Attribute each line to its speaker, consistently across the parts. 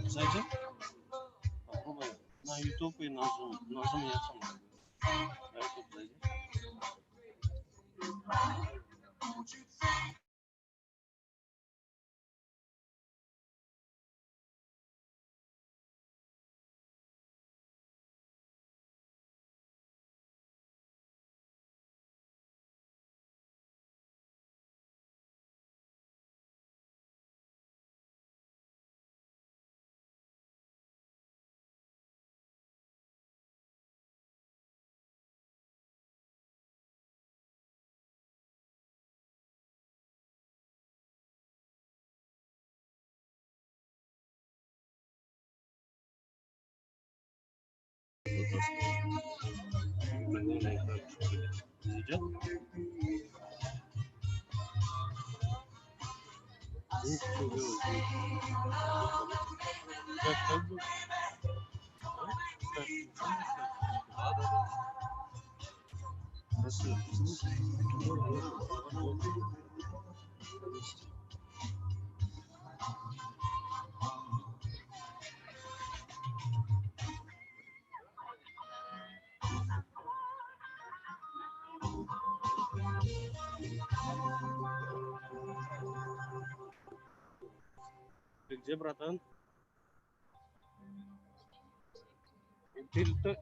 Speaker 1: Zajdzie? Na YouTube i na Zoom ja sam. Na YouTube zajdzie. Zajdzie? Gdzie, bratan? Filtr.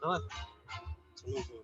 Speaker 1: Давай. Целую.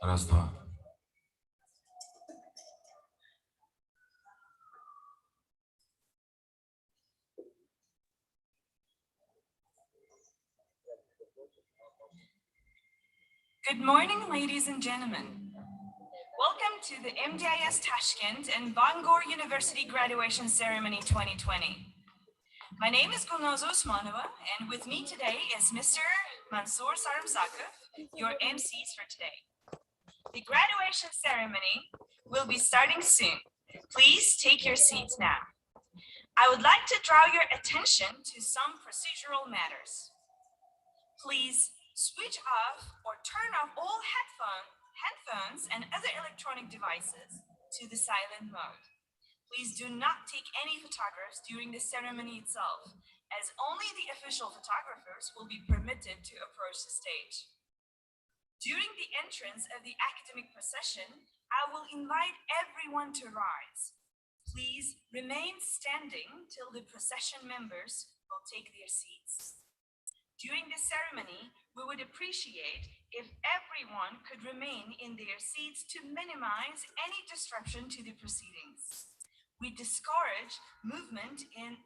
Speaker 2: Раз, два.
Speaker 3: Good morning, ladies and gentlemen. Welcome to the MDIS Tashkent and Bangor University Graduation Ceremony 2020. My name is Gulnaz Osmanova, and with me today is Mr. Mansour Sarmsakov, your MCs for today. The graduation ceremony will be starting soon. Please take your seats now. I would like to draw your attention to some procedural matters. Please switch off or turn off all headphones and other electronic devices to the silent mode. Please do not take any photographs during the ceremony itself, as only the official photographers will be permitted to approach the stage. During the entrance of the academic procession, I will invite everyone to rise. Please remain standing till the procession members will take their seats. During the ceremony, we would appreciate if everyone could remain in their seats to minimize any disruption to the proceedings. We discourage movement in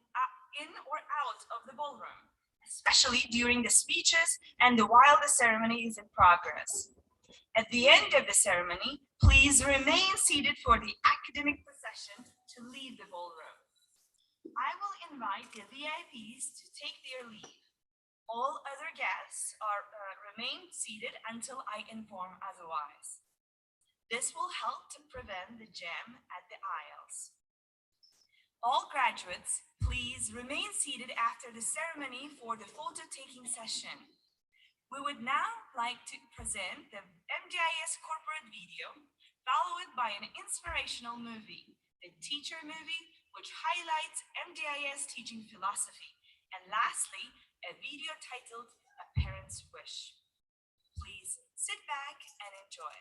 Speaker 3: or out of the ballroom, especially during the speeches and while the ceremony is in progress. At the end of the ceremony, please remain seated for the academic procession to leave the ballroom. I will invite the VIPs to take their leave. All other guests remain seated until I inform otherwise. This will help to prevent the jam at the aisles. All graduates, please remain seated after the ceremony for the photo-taking session. We would now like to present the MDIS corporate video, followed by an inspirational movie, the teacher movie, which highlights MDIS teaching philosophy, and lastly, a video titled A Parent's Wish. Please sit back and enjoy.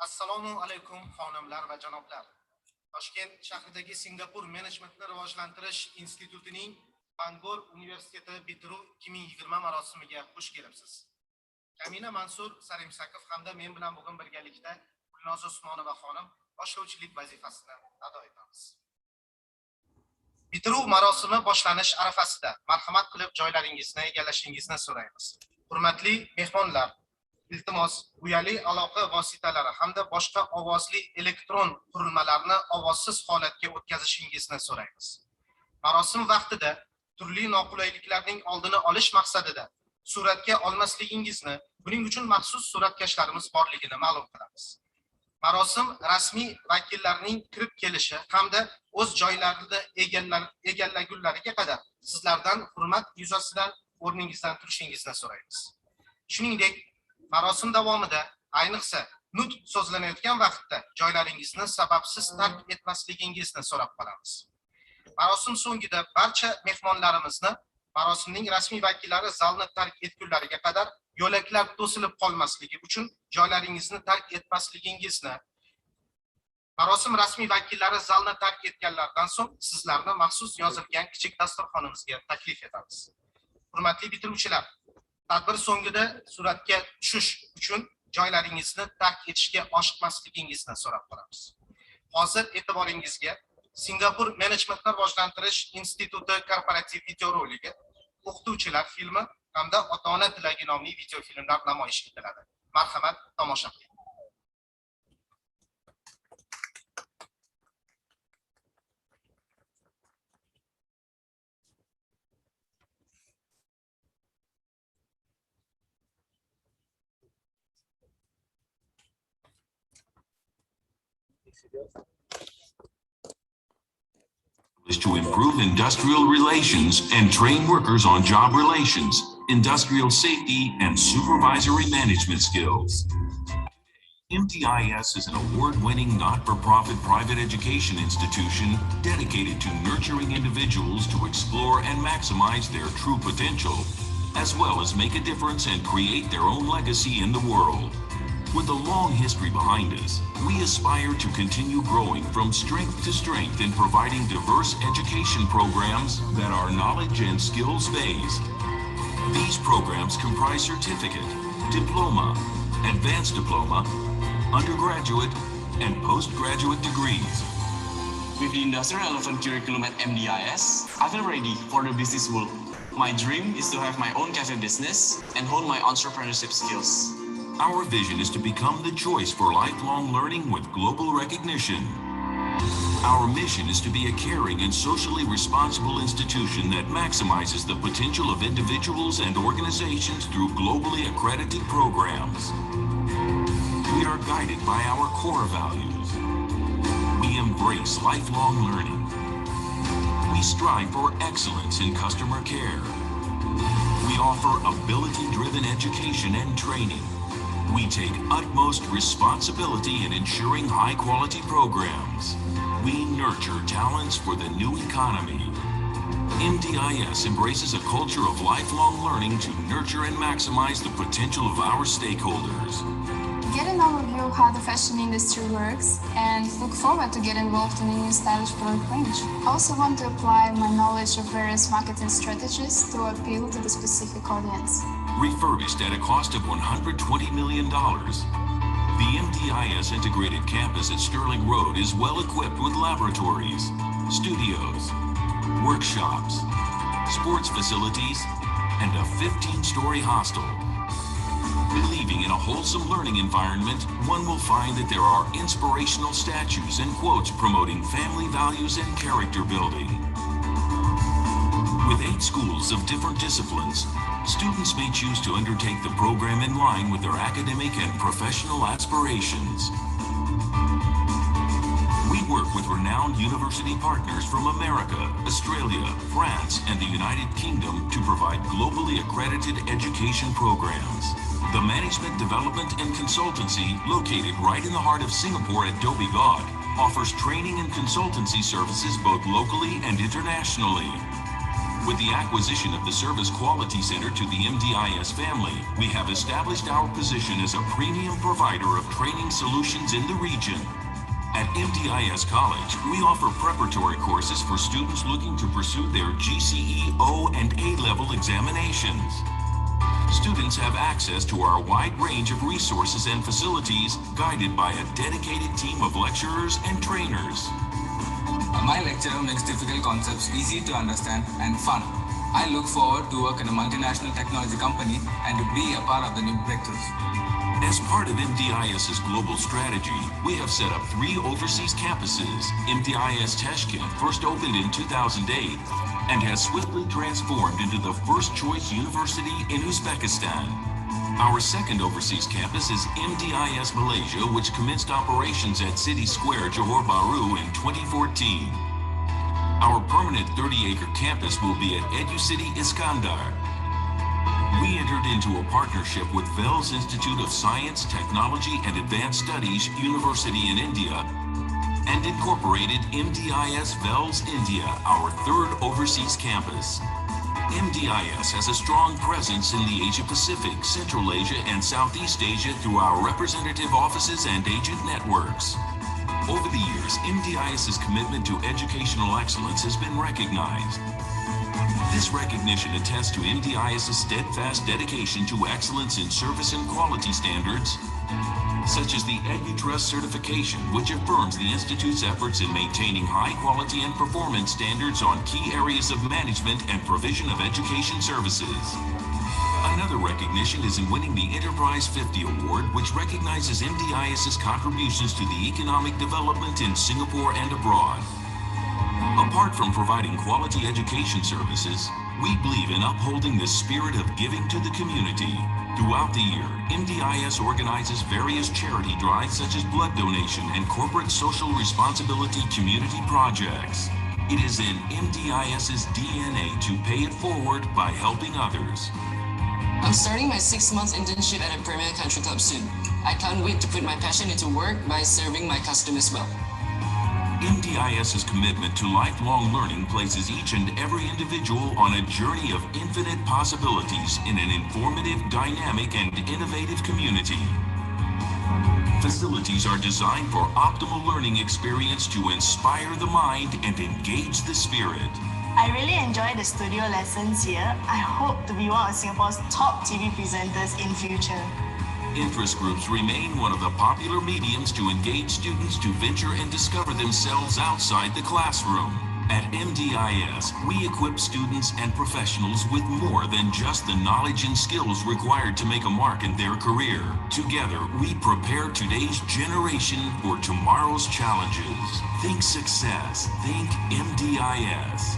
Speaker 4: Assalomu alaykum xonimlar va janoblar. Toshkent shahridagi Singapur menejmentni rivojlantirish institutining Bangor universiteti bitiruv 2020 marosimiga xush kelibsiz. Kamina Mansur Sarimsakov hamda men bilan bugun birgalikda Gulnoz Usmonova xonim boshlovchilik vazifasini ado etamiz. Bitiruv marosimi boshlanish arafasida marhamat qilib joylaringizni egallashingizni so'raymiz. Hurmatli mehmonlar, iltimos, uyali aloqa vositalari hamda boshqa ovozli elektron qurilmalarni ovozsiz holatga o'tkazishingizni so'raymiz. Marosim vaqtida turli noqulayliklarning oldini olish maqsadida suratga olmasligingizni, buning uchun maxsus suratkashlarimiz borligini ma'lum qilamiz. Marosim rasmiy vakillarning kirib kelishi hamda o'z joylarini egallagunlariga qadar sizlardan hurmat yuzasidan o'rningizdan turishingizni so'raymiz. Shuningdek, marosim davomida ayniqsa nutq so'zlanayotgan vaqtda joylaringizni sababsiz tark etmasligingizni so'rab qolamiz. Marosim so'ngida barcha mehmonlarimizni marosimning rasmiy vakillari zalni tark etgunlariga qadar yo'laklar to'silib qolmasligi uchun joylaringizni tark etmasligingizni, marosim rasmiy vakillari zalni tark etganlardan so'ng sizlarni maxsus yozilgan kichik dasturxonimizga taklif etamiz. Hurmatli bitiruvchilar, tadbir so'ngida suratga tushish uchun joylaringizni tark etishga oshiqmasligingizni so'rab qolamiz. Hozir e'tiboringizga Singapur menejmentni rivojlantirish instituti korporativ videoroligi, o'qituvchilar filmi hamda ota-ona tilagi nomli videofilmlar namoyish etiladi. Marhamat, tomosha qiling.
Speaker 2: Is to improve industrial relations and train workers on job relations, industrial safety, and supervisory management skills. MDIS is an award-winning not-for-profit private education institution dedicated to nurturing individuals to explore and maximize their true potential, as well as make a difference and create their own legacy in the world. With a long history behind us, we aspire to continue growing from strength to strength in providing diverse education programs that are knowledge and skills-based. These programs comprise certificate, diploma, advanced diploma, undergraduate, and postgraduate degrees.
Speaker 1: With the industry-relevant curriculum at MDIS, I feel ready for the business world. My dream is to have my own cafe business and hone my entrepreneurship skills.
Speaker 2: Our vision is to become the choice for lifelong learning with global recognition. Our mission is to be a caring and socially responsible institution that maximizes the potential of individuals and organizations through globally accredited programs. We are guided by our core values. We embrace lifelong learning. We strive for excellence in customer care. We offer ability-driven education and training. We take utmost responsibility in ensuring high-quality programs. We nurture talents for the new economy. MDIS embraces a culture of lifelong learning to nurture and maximize the potential of our stakeholders.
Speaker 5: Get an overview of how the fashion industry works and look forward to get involved in a new stylish product range. I also want to apply my knowledge of various marketing strategies to appeal to the specific audience.
Speaker 2: Refurbished at a cost of $120 million, the MDIS integrated campus at Sterling Road is well equipped with laboratories, studios, workshops, sports facilities, and a 15-story hostel. Believing in a wholesome learning environment, one will find that there are inspirational statues and quotes promoting family values and character building. With 8 schools of different disciplines, students may choose to undertake the program in line with their academic and professional aspirations. We work with renowned university partners from America, Australia, France, and the United Kingdom to provide globally accredited education programs. The Management Development and Consultancy, located right in the heart of Singapore at Dhoby Ghaut, offers training and consultancy services both locally and internationally. With the acquisition of the Service Quality Center to the MDIS family, we have established our position as a premium provider of training solutions in the region. At MDIS College, we offer preparatory courses for students looking to pursue their GCE, O, and A-level examinations. Students have access to our wide range of resources and facilities, guided by a dedicated team of lecturers and trainers.
Speaker 6: My lecturer makes difficult concepts easy to understand and fun. I look forward to work in a multinational technology company and to be a part of the new breakthroughs.
Speaker 2: As part of MDIS's global strategy, we have set up 3 overseas campuses. MDIS Tashkent first opened in 2008 and has swiftly transformed into the first-choice university in Uzbekistan. Our second overseas campus is MDIS Malaysia, which commenced operations at City Square, Johor Bahru in 2014. Our permanent 30-acre campus will be at EduCity Iskandar. We entered into a partnership with VELS Institute of Science, Technology, and Advanced Studies University in India and incorporated MDIS VELS India, our 3rd overseas campus. MDIS has a strong presence in the Asia-Pacific, Central Asia, and Southeast Asia through our representative offices and agent networks. Over the years, MDIS's commitment to educational excellence has been recognized. This recognition attests to MDIS's steadfast dedication to excellence in service and quality standards, such as the EduTrust certification, which affirms the Institute's efforts in maintaining high quality and performance standards on key areas of management and provision of education services. Another recognition is in winning the Enterprise 50 Award, which recognizes MDIS's contributions to the economic development in Singapore and abroad. Apart from providing quality education services, We believe in upholding the spirit of giving to the community. Throughout the year, MDIS organizes various charity drives such as blood donation and corporate social responsibility community projects. It is in MDIS's DNA to pay it forward by helping others.
Speaker 7: I'm starting my 6-month internship at a premier country club soon. I can't wait to put my passion into work by serving my customers well.
Speaker 2: MDIS's commitment to lifelong learning places each and every individual on a journey of infinite possibilities in an informative, dynamic, and innovative community. Facilities are designed for optimal learning experience to inspire the mind and engage the spirit.
Speaker 8: I really enjoy the studio lessons here. I hope to be one of Singapore's top TV presenters in future.
Speaker 2: Interest groups remain one of the popular mediums to engage students to venture and discover themselves outside the classroom. At MDIS, we equip students and professionals with more than just the knowledge and skills required to make a mark in their career. Together, we prepare today's generation for tomorrow's challenges. Think success. Think MDIS.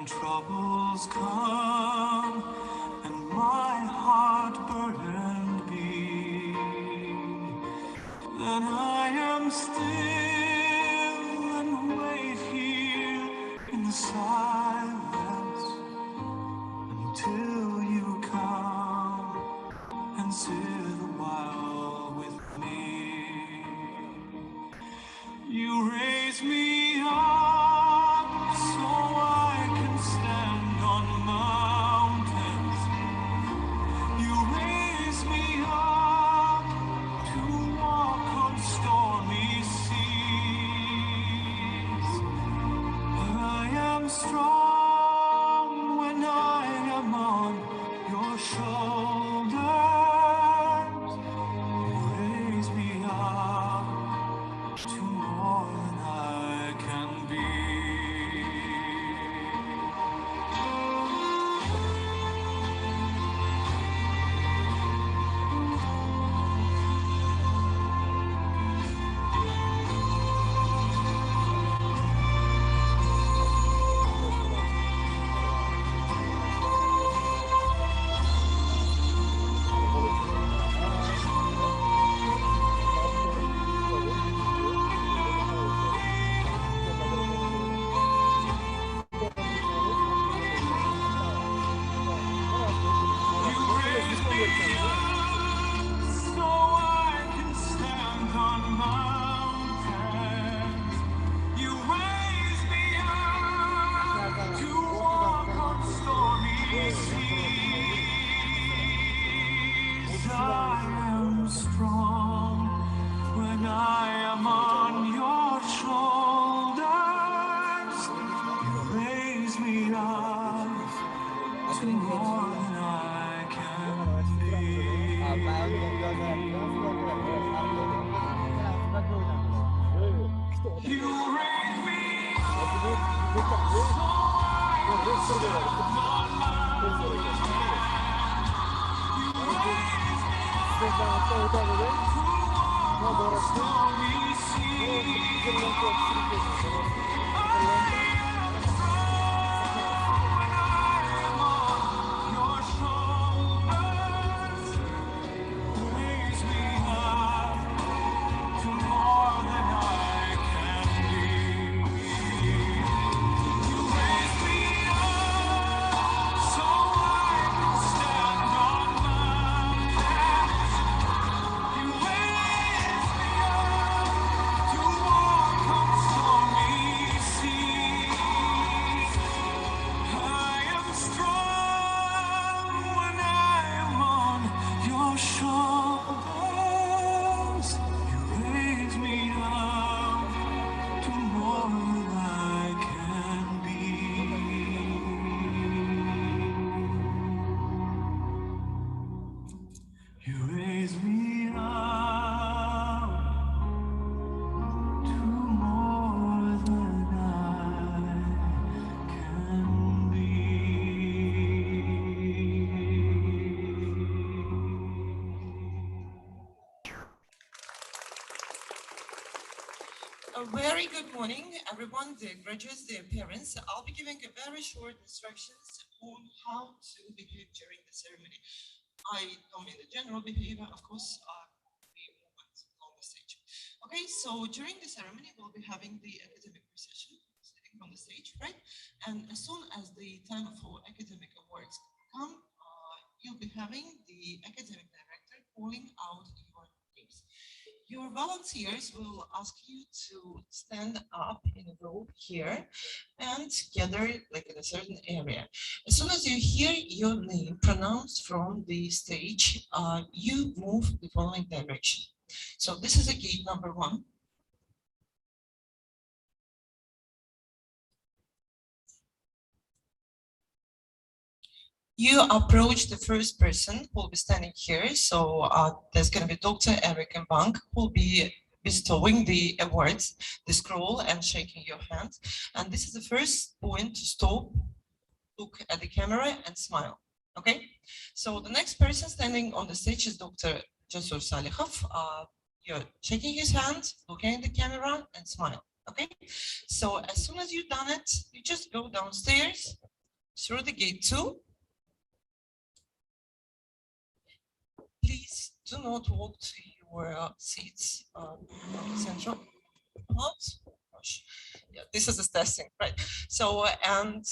Speaker 9: Troubles come and my heart burdened be, then I am still and wait here in the silence until you come and sit a while with me. You raise me up so I can stand on mountains. You raise me up to walk on stormy seas. I am strong when I am on your shoulders. You raise me up to more than I can be. So I can stand on mountains. You raise me up to walk on stormy seas. I am strong when I am on your shoulders. You raise me up to more than I can be. You raise me up so I can stand on mountains. You raise me up to walk on stormy seas. I am strong when I am on your shoulders. raise me up to more than I can
Speaker 10: A very good morning, everyone, the graduates, their parents. I'll be giving a very short instructions on how to behave during the ceremony. I don't mean the general behavior, of course, the movements on the stage. Okay, so during the ceremony, we'll be having the academic procession sitting on the stage, right? And as soon as the time for academic awards come, you'll be having the academic director calling out your names. Your volunteers will ask you to stand up in a row here and gather like in a certain area. As soon as you hear your name pronounced from the stage, you move the following direction. So this is a gate number 1. You approach the first person who will be standing here. So there's going to be Dr. Eric Mbang, who will be bestowing the awards, the scroll, and shaking your hand. And this is the first point to stop, look at the camera, and smile. Okay? So the next person standing on the stage is Dr. Jasur Salikhov. You're shaking his hand, looking at the camera, and smile. Okay? So as soon as you've done it, you just go downstairs through the gate 2. Please do not walk to your seats central. Not? Gosh. Yeah, this is a testing, right? So, and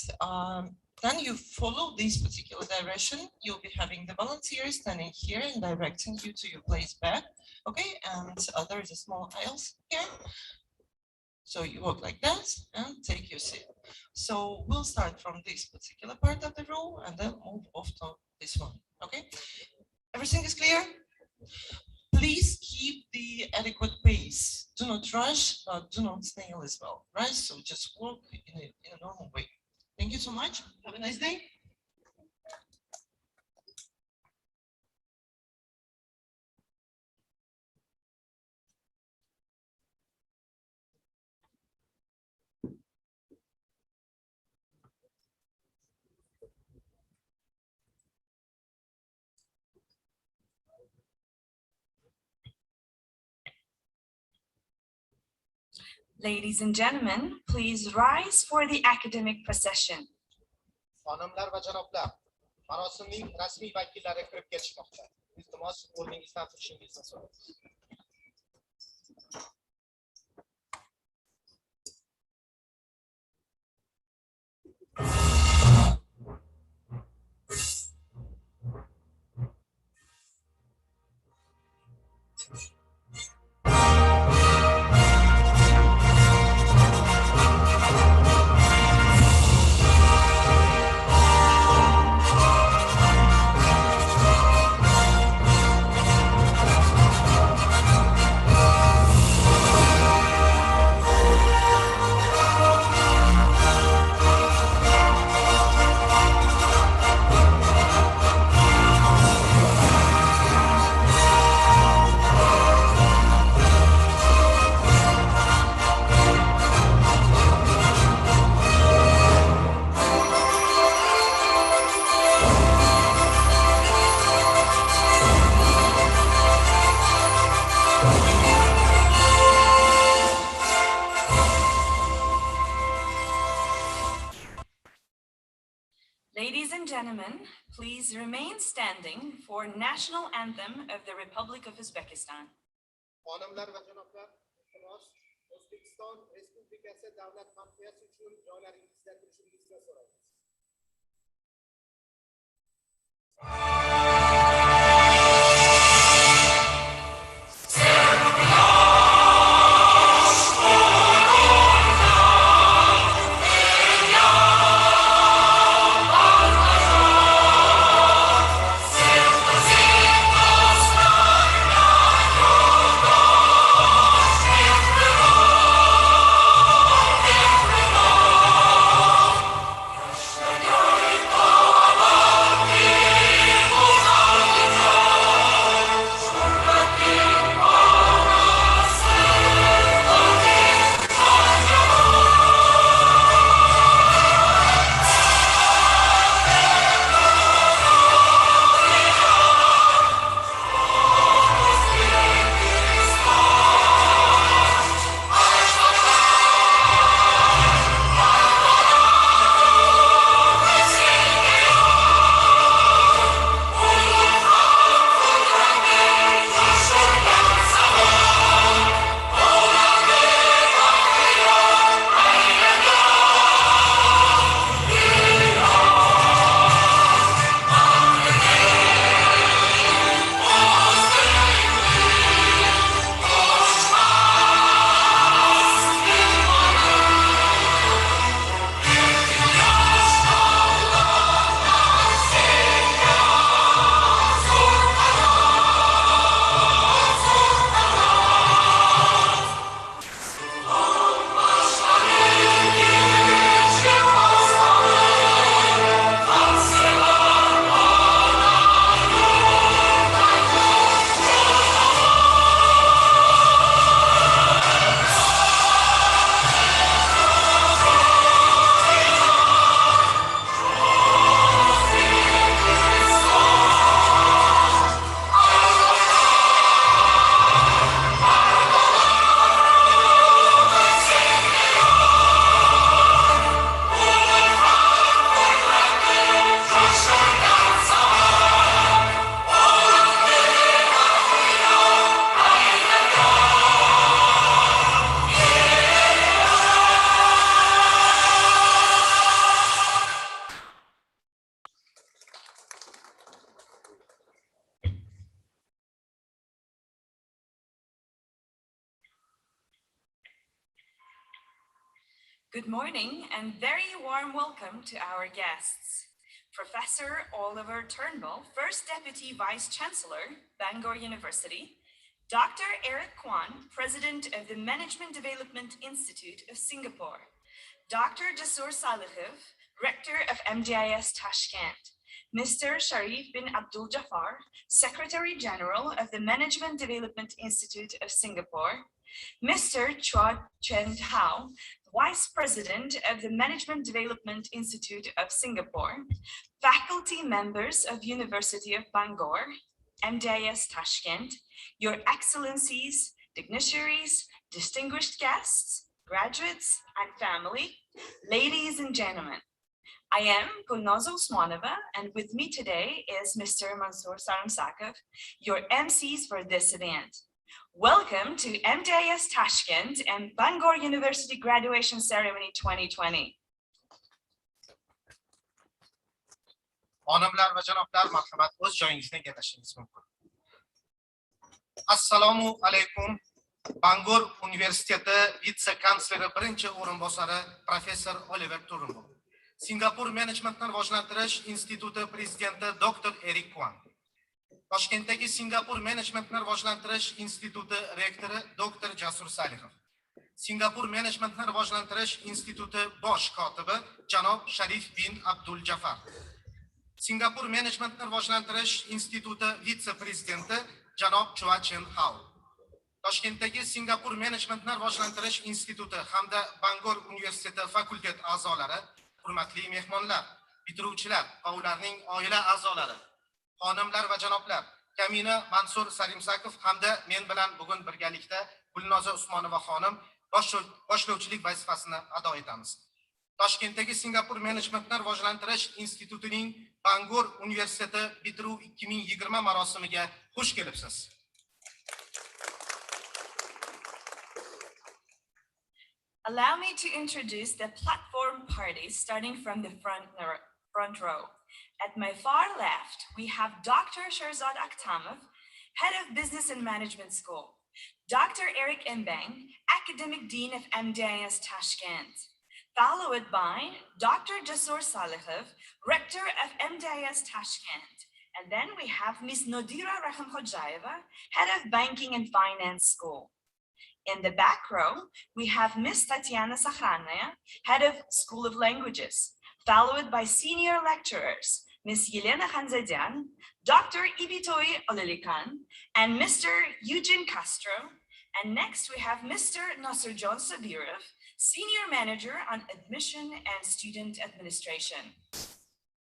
Speaker 10: then you follow this particular direction. You'll be having the volunteers standing here and directing you to your place back. Okay, and there is a small aisles here. So you walk like that and take your seat. So we'll start from this particular part of the row and then move off to this one. Okay. Everything is clear? Please keep the adequate pace. Do not rush, but do not snail as well, right? So just walk in a normal way. Thank you so much. Have a nice day.
Speaker 3: Ladies and gentlemen, please rise for the academic procession.
Speaker 4: Xonimlar va janoblar, marosimning rasmiy vakillari kirib kelishmoqda. Iltimos, o'rningizdan turishingizni so'raymiz.
Speaker 3: Ladies and gentlemen, please remain standing for National Anthem of the Republic of Uzbekistan.
Speaker 4: Xonimlar va janoblar, iltimos, O'zbekiston Respublikasi davlat madhiyasi uchun joylaringizda turishingizni so'raymiz.
Speaker 3: Good morning and very warm welcome to our guests. Professor Oliver Turnbull, First Deputy Vice Chancellor, Bangor University, Dr. Eric Kwan, President of the Management Development Institute of Singapore, Dr. Jasur Salihov, Rector of MDIS Tashkent, Mr. Sharif bin Abdul Jafar, Secretary General of the Management Development Institute of Singapore, Mr. Chua Chen Hao, Vice President of the Management Development Institute of Singapore, faculty members of University of Bangor, MDIS Tashkent, Your Excellencies, dignitaries, distinguished guests, graduates, and family, ladies and gentlemen. I am Gulnaz Usmanova, and with me today is Mr. Mansoor Saramsakov, your MCs for this event. Welcome to MDIS Tashkent and Bangor University Graduation Ceremony 2020.
Speaker 4: Xonimlar va janoblar, marhamat, o'z joyingizga egashingiz mumkin. Assalomu alaykum. Bangor Universiteti vitse-kansleri birinchi o'rinbosari professor Oliver Turnbull. Singapur Menejmentni rivojlantirish instituti prezidenti Dr. Eric Kwan. Toshkentdagi Singapur Menejmentni rivojlantirish instituti rektori Dr. Jasur Salihov. Singapur Menejmentni rivojlantirish instituti bosh kotibi janob Sharif bin Abdul Jafar. Singapur Menejmentni rivojlantirish instituti vitse-prezidenti janob Chua Chen Hao. Toshkentdagi Singapur Menejmentni rivojlantirish instituti hamda Bangor Universiteti fakultet a'zolari, hurmatli mehmonlar, bitiruvchilar va ularning oila a'zolari, xonimlar va janoblar, Kamina Mansur Sarimsakov hamda men bilan bugun birgalikda Gulnoza Usmonova xonim boshlovchilik vazifasini ado etamiz. Toshkentdagi Singapur Menejmentni rivojlantirish institutining Bangor Universiteti bitiruv 2020 marosimiga xush kelibsiz.
Speaker 3: Allow me to introduce the platform parties starting from the front row. At my far left, we have Dr. Sherzad Akhtamov, Head of Business and Management School, Dr. Eric Mbang, Academic Dean of MDIS Tashkent, followed by Dr. Jasur Salihov, Rector of MDIS Tashkent, and then we have Ms. Nodira Rahim Khodjayeva, Head of Banking and Finance School. In the back row, we have Ms. Tatiana Sakhrannaya, Head of School of Languages, followed by senior lecturers, Ms. Yelena Khanzadian, Dr. Ibitoy Olilikan, and Mr. Eugene Castro. And next we have Mr. Nasser John Sabirov, Senior Manager on Admission and Student Administration.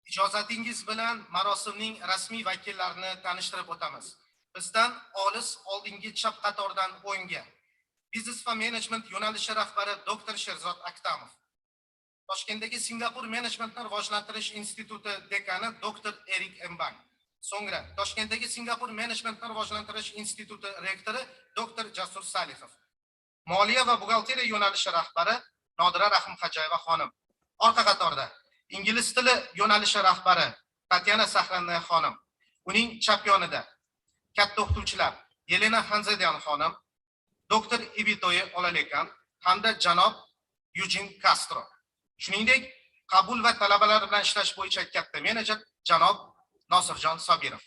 Speaker 4: Ijozatingiz bilan marosimning rasmiy vakillarini tanishtirib o'tamiz. Bizdan olis oldingi chap qatordan o'ngga Business for Management yo'nalishi rahbari Dr. Sherzod Akhtamov. Toshkentdagi Singapur Menejmentni rivojlantirish instituti dekani Dr. Eric Mbang. So'ngra Toshkentdagi Singapur Menejmentni rivojlantirish instituti rektori Dr. Jasur Salihov. Moliya va buxgalteriya yo'nalishi rahbari Nodira Rahim Khodjayeva xonim. Orqa qatorda ingliz tili yo'nalishi rahbari Tatiana Sakhrannaya xonim. Uning chap yonida katta o'qituvchilar Yelena Khanzadian xonim, Dr. Ibitoy Olilikan hamda janob Eugene Castro. Shuningdek, qabul va talabalar bilan ishlash bo'yicha katta menejer janob Nosirjon Sobirov.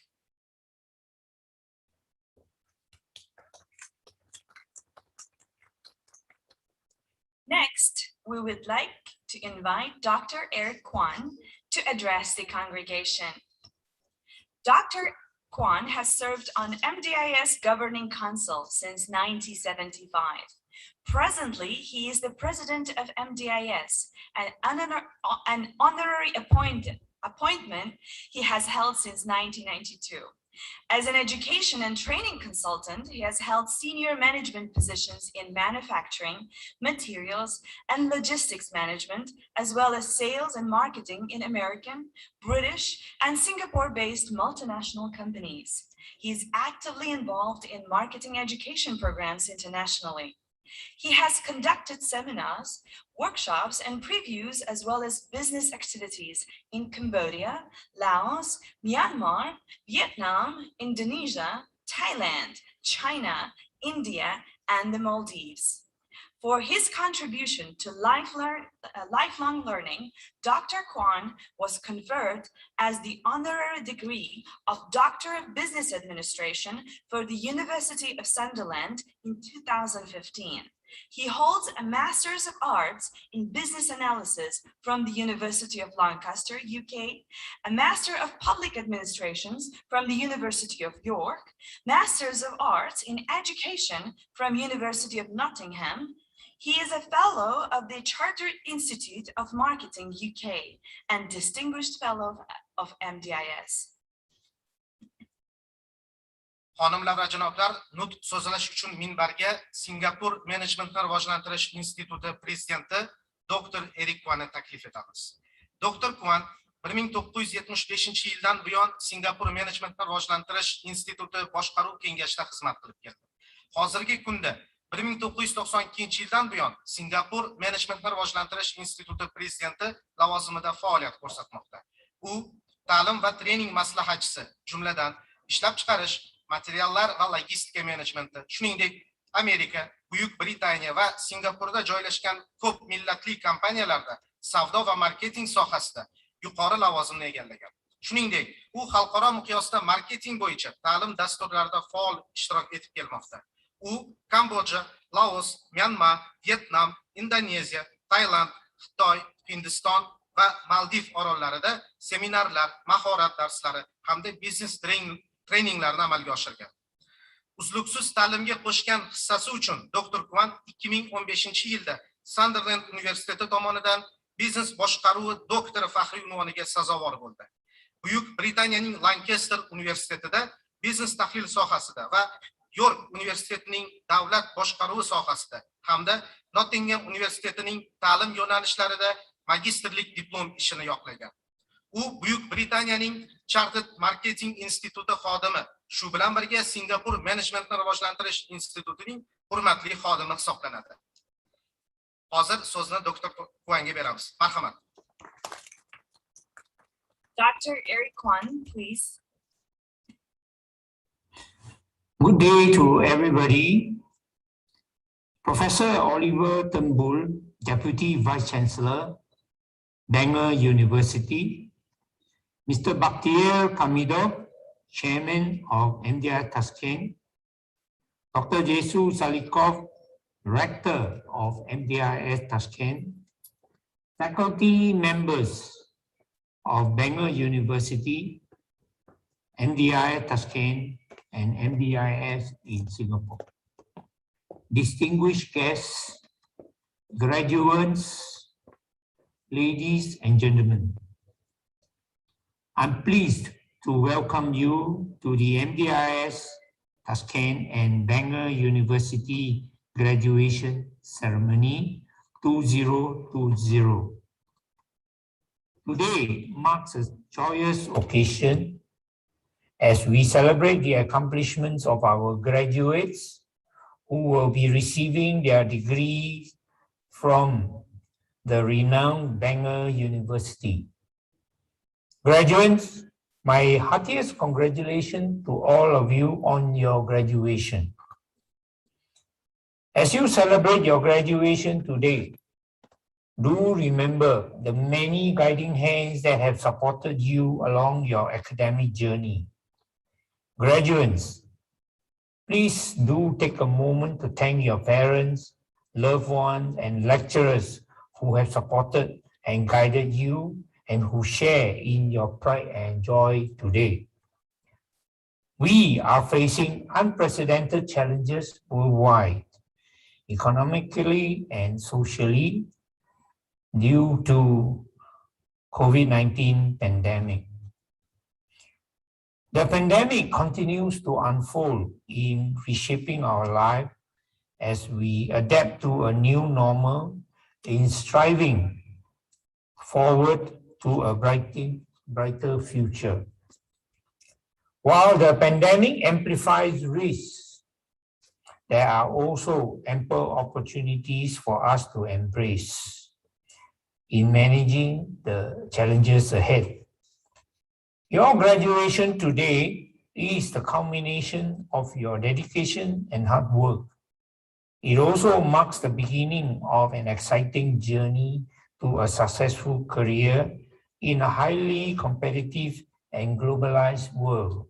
Speaker 3: Next, we would like to invite Dr. Eric Kwan to address the congregation. Dr. Kwan has served on MDIS Governing Council since 1975. Presently, he is the president of MDIS, an honorary appointment he has held since 1992. As an education and training consultant, he has held senior management positions in manufacturing, materials, and logistics management, as well as sales and marketing in American, British, and Singapore-based multinational companies. He is actively involved in marketing education programs internationally. He has conducted seminars, workshops, and previews, as well as business activities in Cambodia, Laos, Myanmar, Vietnam, Indonesia, Thailand, China, India, and the Maldives. For his contribution to lifelong learning, Dr. Kwan was conferred as the honorary degree of Doctor of Business Administration for the University of Sunderland in 2015. He holds a Master's of Arts in Business Analysis from the University of Lancaster, UK, a Master of Public Administrations from the University of York, Masters of Arts in Education from University of Nottingham. He is a Fellow of the Chartered Institute of Marketing, UK, and Distinguished Fellow of MDIS.
Speaker 4: Xonimlar va janoblar, nutq so'zlash uchun minbarga Singapur Menejmentni rivojlantirish instituti prezidenti Dr. Eric Kwanni taklif etamiz. Dr. Kwan 1975-yildan buyon Singapur Menejmentni rivojlantirish instituti boshqaruv kengashida xizmat qilib keldi. Hozirgi kunda 1992-yildan buyon Singapur Menejmentni rivojlantirish instituti prezidenti lavozimida faoliyat ko'rsatmoqda. U ta'lim va trening maslahatchisi, jumladan ishlab chiqarish, materiallar va logistika menejmenti, shuningdek Amerika, Buyuk Britaniya va Singapurda joylashgan ko'p millatli kompaniyalarda savdo va marketing sohasida yuqori lavozimni egallagan. Shuningdek, u xalqaro miqyosda marketing bo'yicha ta'lim dasturlarida faol ishtirok etib kelmoqda. U Kambodja, Laos, Myanmar, Vietnam, Indoneziya, Tailand, Xitoy, Hindiston va Maldiv orollarida seminarlar, mahorat darslari hamda biznes treninglarni amalga oshirgan. Uzluksiz ta'limga qo'shgan hissasi uchun Dr. Kwan 2015-yilda Sunderland universiteti tomonidan biznes boshqaruvi doktori faxriy unvoniga sazovor bo'ldi. Buyuk Britaniyaning Lancaster universitetida biznes tahlil sohasida va York universitetining davlat boshqaruvi sohasida hamda Nottingham universitetining ta'lim yo'nalishlarida magistrlik diplom ishini yoqlagan. U Buyuk Britaniyaning Chartered Marketing instituti xodimi, shu bilan birga Singapur Menejmentni rivojlantirish institutining hurmatli xodimi hisoblanadi. Hozir so'zni Dr. Kwanga beramiz. Marhamat.
Speaker 3: Dr. Eric Kwan, please.
Speaker 11: Good day to everybody. Professor Oliver Turnbull, Deputy Vice Chancellor, Bangor University, Mr. Bakhtiar Kamidov, Chairman of MDI Tashkent, Dr. Jesu Salikov, Rector of MDIS Tashkent, faculty members of Bangor University, MDI Tashkent, and MDIS in Singapore. Distinguished guests, graduates, ladies and gentlemen, I'm pleased to welcome you to the MDIS Tashkent and Bangor University graduation ceremony 2020. Today marks a joyous occasion as we celebrate the accomplishments of our graduates who will be receiving their degrees from the renowned Bangor University. Graduates, my heartiest congratulations to all of you on your graduation. As you celebrate your graduation today, do remember the many guiding hands that have supported you along your academic journey. Graduates, please do take a moment to thank your parents, loved ones, and lecturers who have supported and guided you and who share in your pride and joy today. We are facing unprecedented challenges worldwide, economically and socially, due to COVID-19 pandemic. The pandemic continues to unfold in reshaping our life as we adapt to a new normal in striving forward to a brighter future. While the pandemic amplifies risks, there are also ample opportunities for us to embrace in managing the challenges ahead. Your graduation today is the culmination of your dedication and hard work. It also marks the beginning of an exciting journey to a successful career in a highly competitive and globalized world.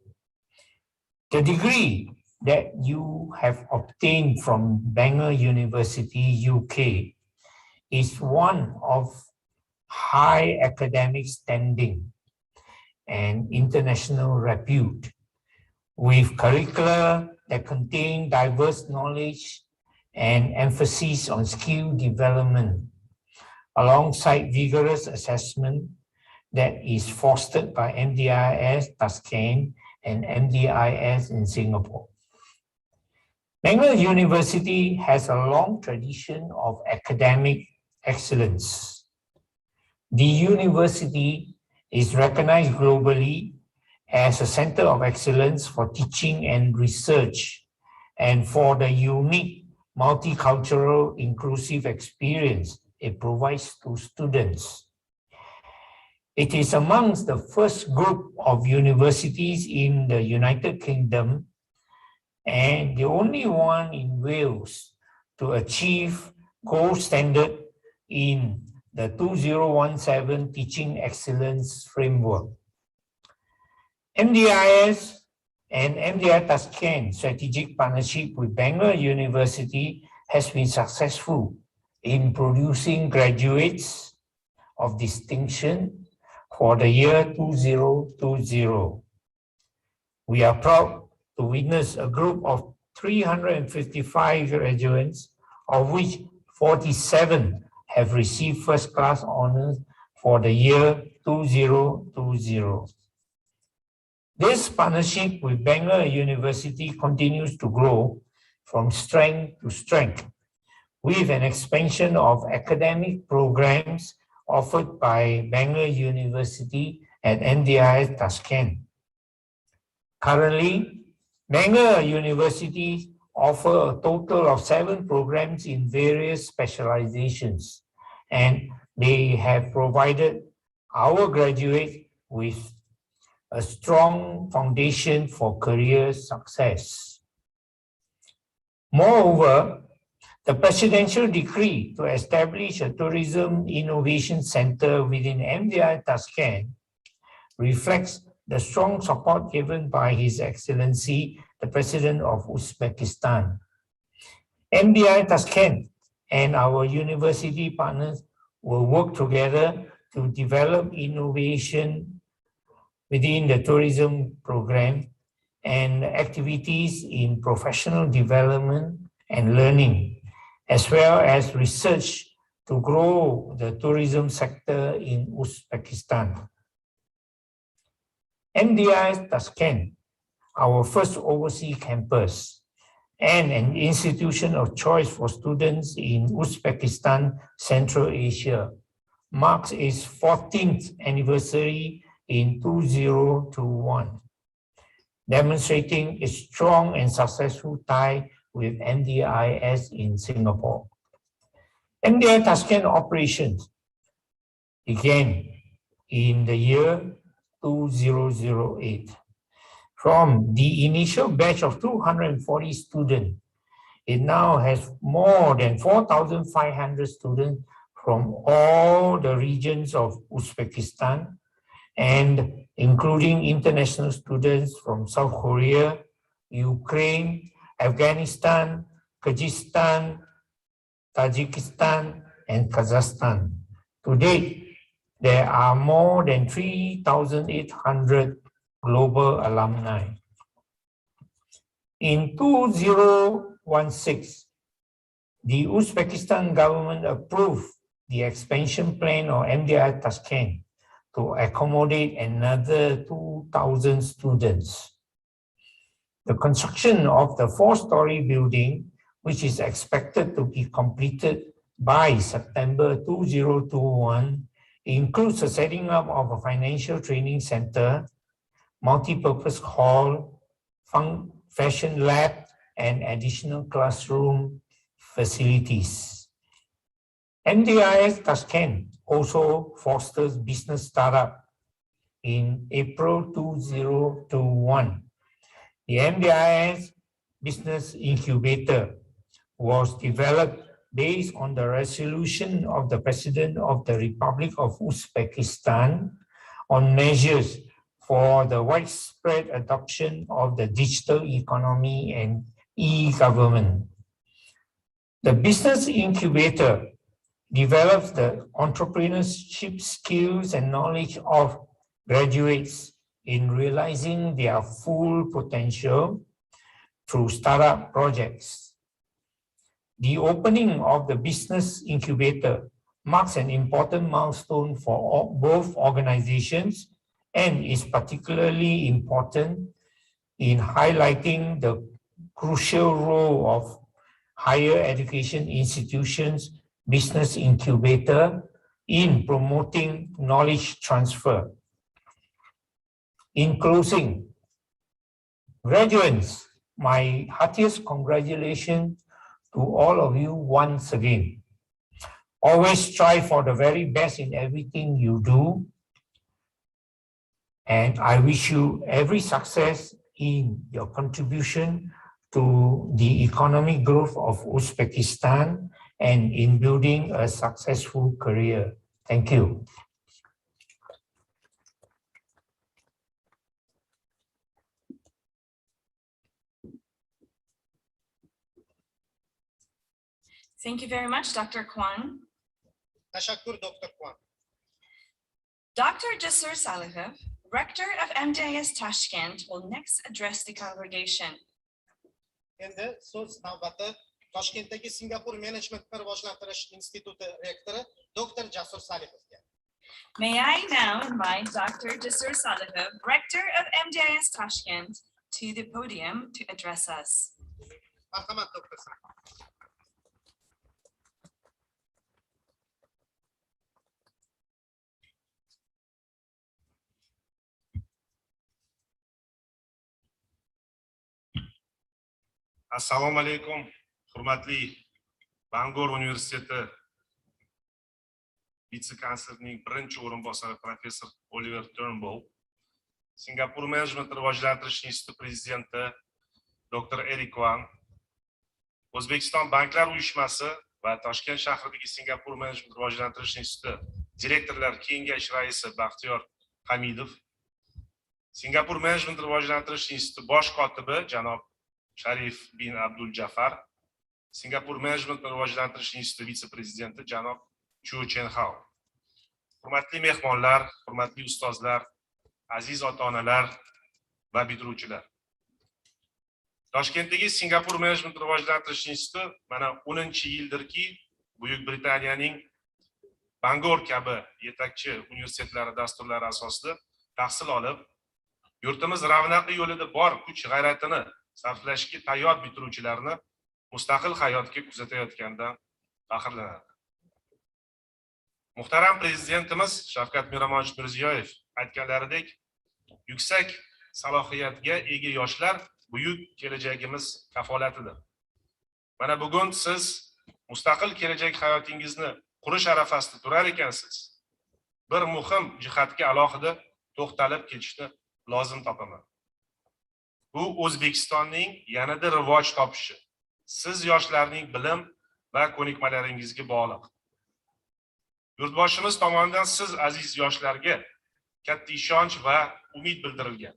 Speaker 11: The degree that you have obtained from Bangor University, UK, is one of high academic standing and international repute, with curricula that contain diverse knowledge and emphasis on skill development, alongside vigorous assessment that is fostered by MDIS Tashkent and MDIS in Singapore. Bangor University has a long tradition of academic excellence. The university is recognized globally as a center of excellence for teaching and research, and for the unique multicultural inclusive experience it provides to students. It is amongst the first group of universities in the United Kingdom and the only one in Wales to achieve gold standard in the 2017 Teaching Excellence Framework. MDIS and MDI Tashkent strategic partnership with Bangor University has been successful in producing graduates of distinction for the year 2020. We are proud to witness a group of 355 graduates, of which 47 have received first-class honors for the year 2020. This partnership with Bangor University continues to grow from strength to strength, with an expansion of academic programs offered by Bangor University and MDIS Tashkent. Currently, Bangor University offers a total of 7 programs in various specializations, and they have provided our graduates with a strong foundation for career success. Moreover, the presidential decree to establish a tourism innovation center within MDI Tashkent reflects the strong support given by His Excellency, the President of Uzbekistan. MDI Tashkent and our university partners will work together to develop innovation within the tourism program and activities in professional development and learning, as well as research to grow the tourism sector in Uzbekistan. MDIS Tashkent, our first overseas campus and an institution of choice for students in Uzbekistan, Central Asia, marks its 14th anniversary in 2021, demonstrating a strong and successful tie with MDIS in Singapore. MDI Tashkent operations began in the year 2008. From the initial batch of 240 students, it now has more than 4,500 students from all the regions of Uzbekistan, and including international students from South Korea, Ukraine, Afghanistan, Kyrgyzstan, Tajikistan, and Kazakhstan. To date, there are more than 3,800 global alumni. In 2016, the Uzbekistan government approved the expansion plan of MDI Tashkent to accommodate another 2,000 students. The construction of the 4-story building, which is expected to be completed by September 2021, includes the setting up of a financial training center, multi-purpose hall, fashion lab, and additional classroom facilities. MDIS Tashkent also fosters business startup. In April 2021, the MDIS Business Incubator was developed based on the resolution of the President of the Republic of Uzbekistan on measures for the widespread adoption of the digital economy and e-government. The business incubator develops the entrepreneurship skills and knowledge of graduates in realizing their full potential through startup projects. The opening of the business incubator marks an important milestone for both organizations and is particularly important in highlighting the crucial role of higher education institutions, business incubator in promoting knowledge transfer. In closing, graduates, my heartiest congratulations to all of you once again. Always strive for the very best in everything you do. And I wish you every success in your contribution to the economic growth of Uzbekistan and in building a successful career. Thank you.
Speaker 3: Thank you very much, Dr. Kwan.
Speaker 4: Tashakkur, Dr. Kwan.
Speaker 3: Dr. Jasur Salihov, Rector of MDIS Tashkent, will next address the congregation.
Speaker 4: Endi so'z navbati Toshkentdagi Singapur Menejmentni rivojlantirish instituti rektori Dr. Jasur Salihovga.
Speaker 3: May I now invite Dr. Jasur Salihov, Rector of MDIS Tashkent, to the podium to address us.
Speaker 4: Marhamat, Dr. Salihov.
Speaker 12: Assalomu alaykum, hurmatli Bangor Universiteti vitse-kanslerining birinchi o'rinbosari professor Oliver Turnbull, Singapur Management rivojlantirish instituti prezidenti Dr. Eric Kwan, O'zbekiston Banklar uyushmasi va Toshkent shahridagi Singapur Management rivojlantirish instituti direktorlar kengashi raisi Baxtiyor Hamidov, Singapur Management rivojlantirish instituti bosh kotibi janob Sharif bin Abdul Jafar, Singapur Management rivojlantirish instituti vitse-prezidenti janob Chu Chen Hao. Hurmatli mehmonlar, hurmatli ustozlar, aziz ota-onalar va bitiruvchilar. Toshkentdagi Singapur Management rivojlantirish instituti mana 10-yildirki Buyuk Britaniyaning Bangor kabi yetakchi universitetlari dasturlari asosida tahsil olib, yurtimiz ravnaqli yo'lida bor kuch-g'ayratini sarflashga tayyor bitiruvchilarni mustaqil hayotga kuzatayotgandan faxrlanadi. Muhtaram prezidentimiz Shavkat Miromonovich Mirziyoyev aytganlaridek, yuksak salohiyatga ega yoshlar buyuk kelajagimiz kafolatidir. Mana bugun siz mustaqil kelajak hayotingizni qurish arafasida turar ekansiz. Bir muhim jihatga alohida to'xtalib ketishni lozim topaman. Bu O'zbekistonning yanada rivoj topishi, siz yoshlarning bilim va ko'nikmalaringizga bog'liq. Yurtboshimiz tomonidan siz aziz yoshlarga katta ishonch va umid bildirilgan.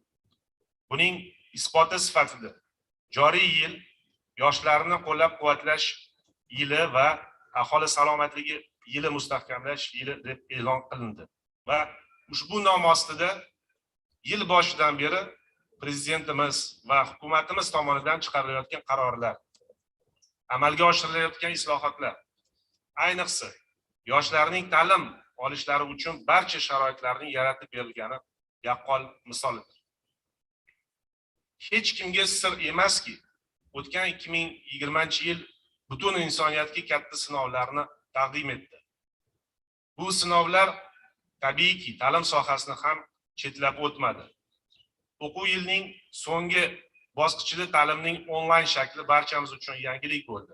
Speaker 12: Buning isboti sifatida joriy yil yoshlarni qo'llab-quvvatlash yili va aholi salomatligi yili mustahkamlash yili deb e'lon qilindi. Va ushbu nom ostida yil boshidan beri prezidentimiz va hukumatimiz tomonidan chiqarilayotgan qarorlar, amalga oshirilayotgan islohotlar, ayniqsa yoshlarning ta'lim olishlari uchun barcha sharoitlarning yaratib berilgani yaqqol misolidir. Hech kimga sir emaski, o'tgan 2020-yil butun insoniyatga katta sinovlarni taqdim etdi. Bu sinovlar tabiiyki ta'lim sohasini ham chetlab o'tmadi. O'quv yilining so'nggi bosqichida ta'limning onlayn shakli barchamiz uchun yangilik bo'ldi.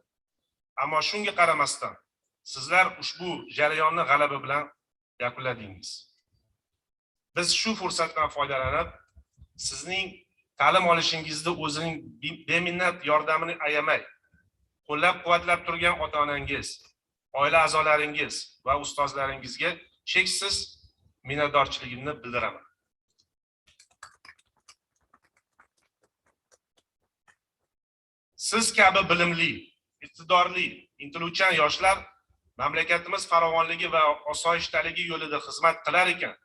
Speaker 12: Ammo shunga qaramasdan, sizlar ushbu jarayonni g'alaba bilan yakunladingiz. Biz shu fursatdan foydalanib, sizning ta'lim olishingizda o'zining beminnat yordamini ayamay, qo'llab-quvvatlab turgan ota-onangiz, oila a'zolaringiz va ustozlaringizga cheksiz minnatdorchiligimni bildiraman. Siz kabi bilimli, iqtidorli, intiluvchan yoshlar mamlakatimiz farovonligi va osoyishtaligi yo'lida xizmat qilar ekan,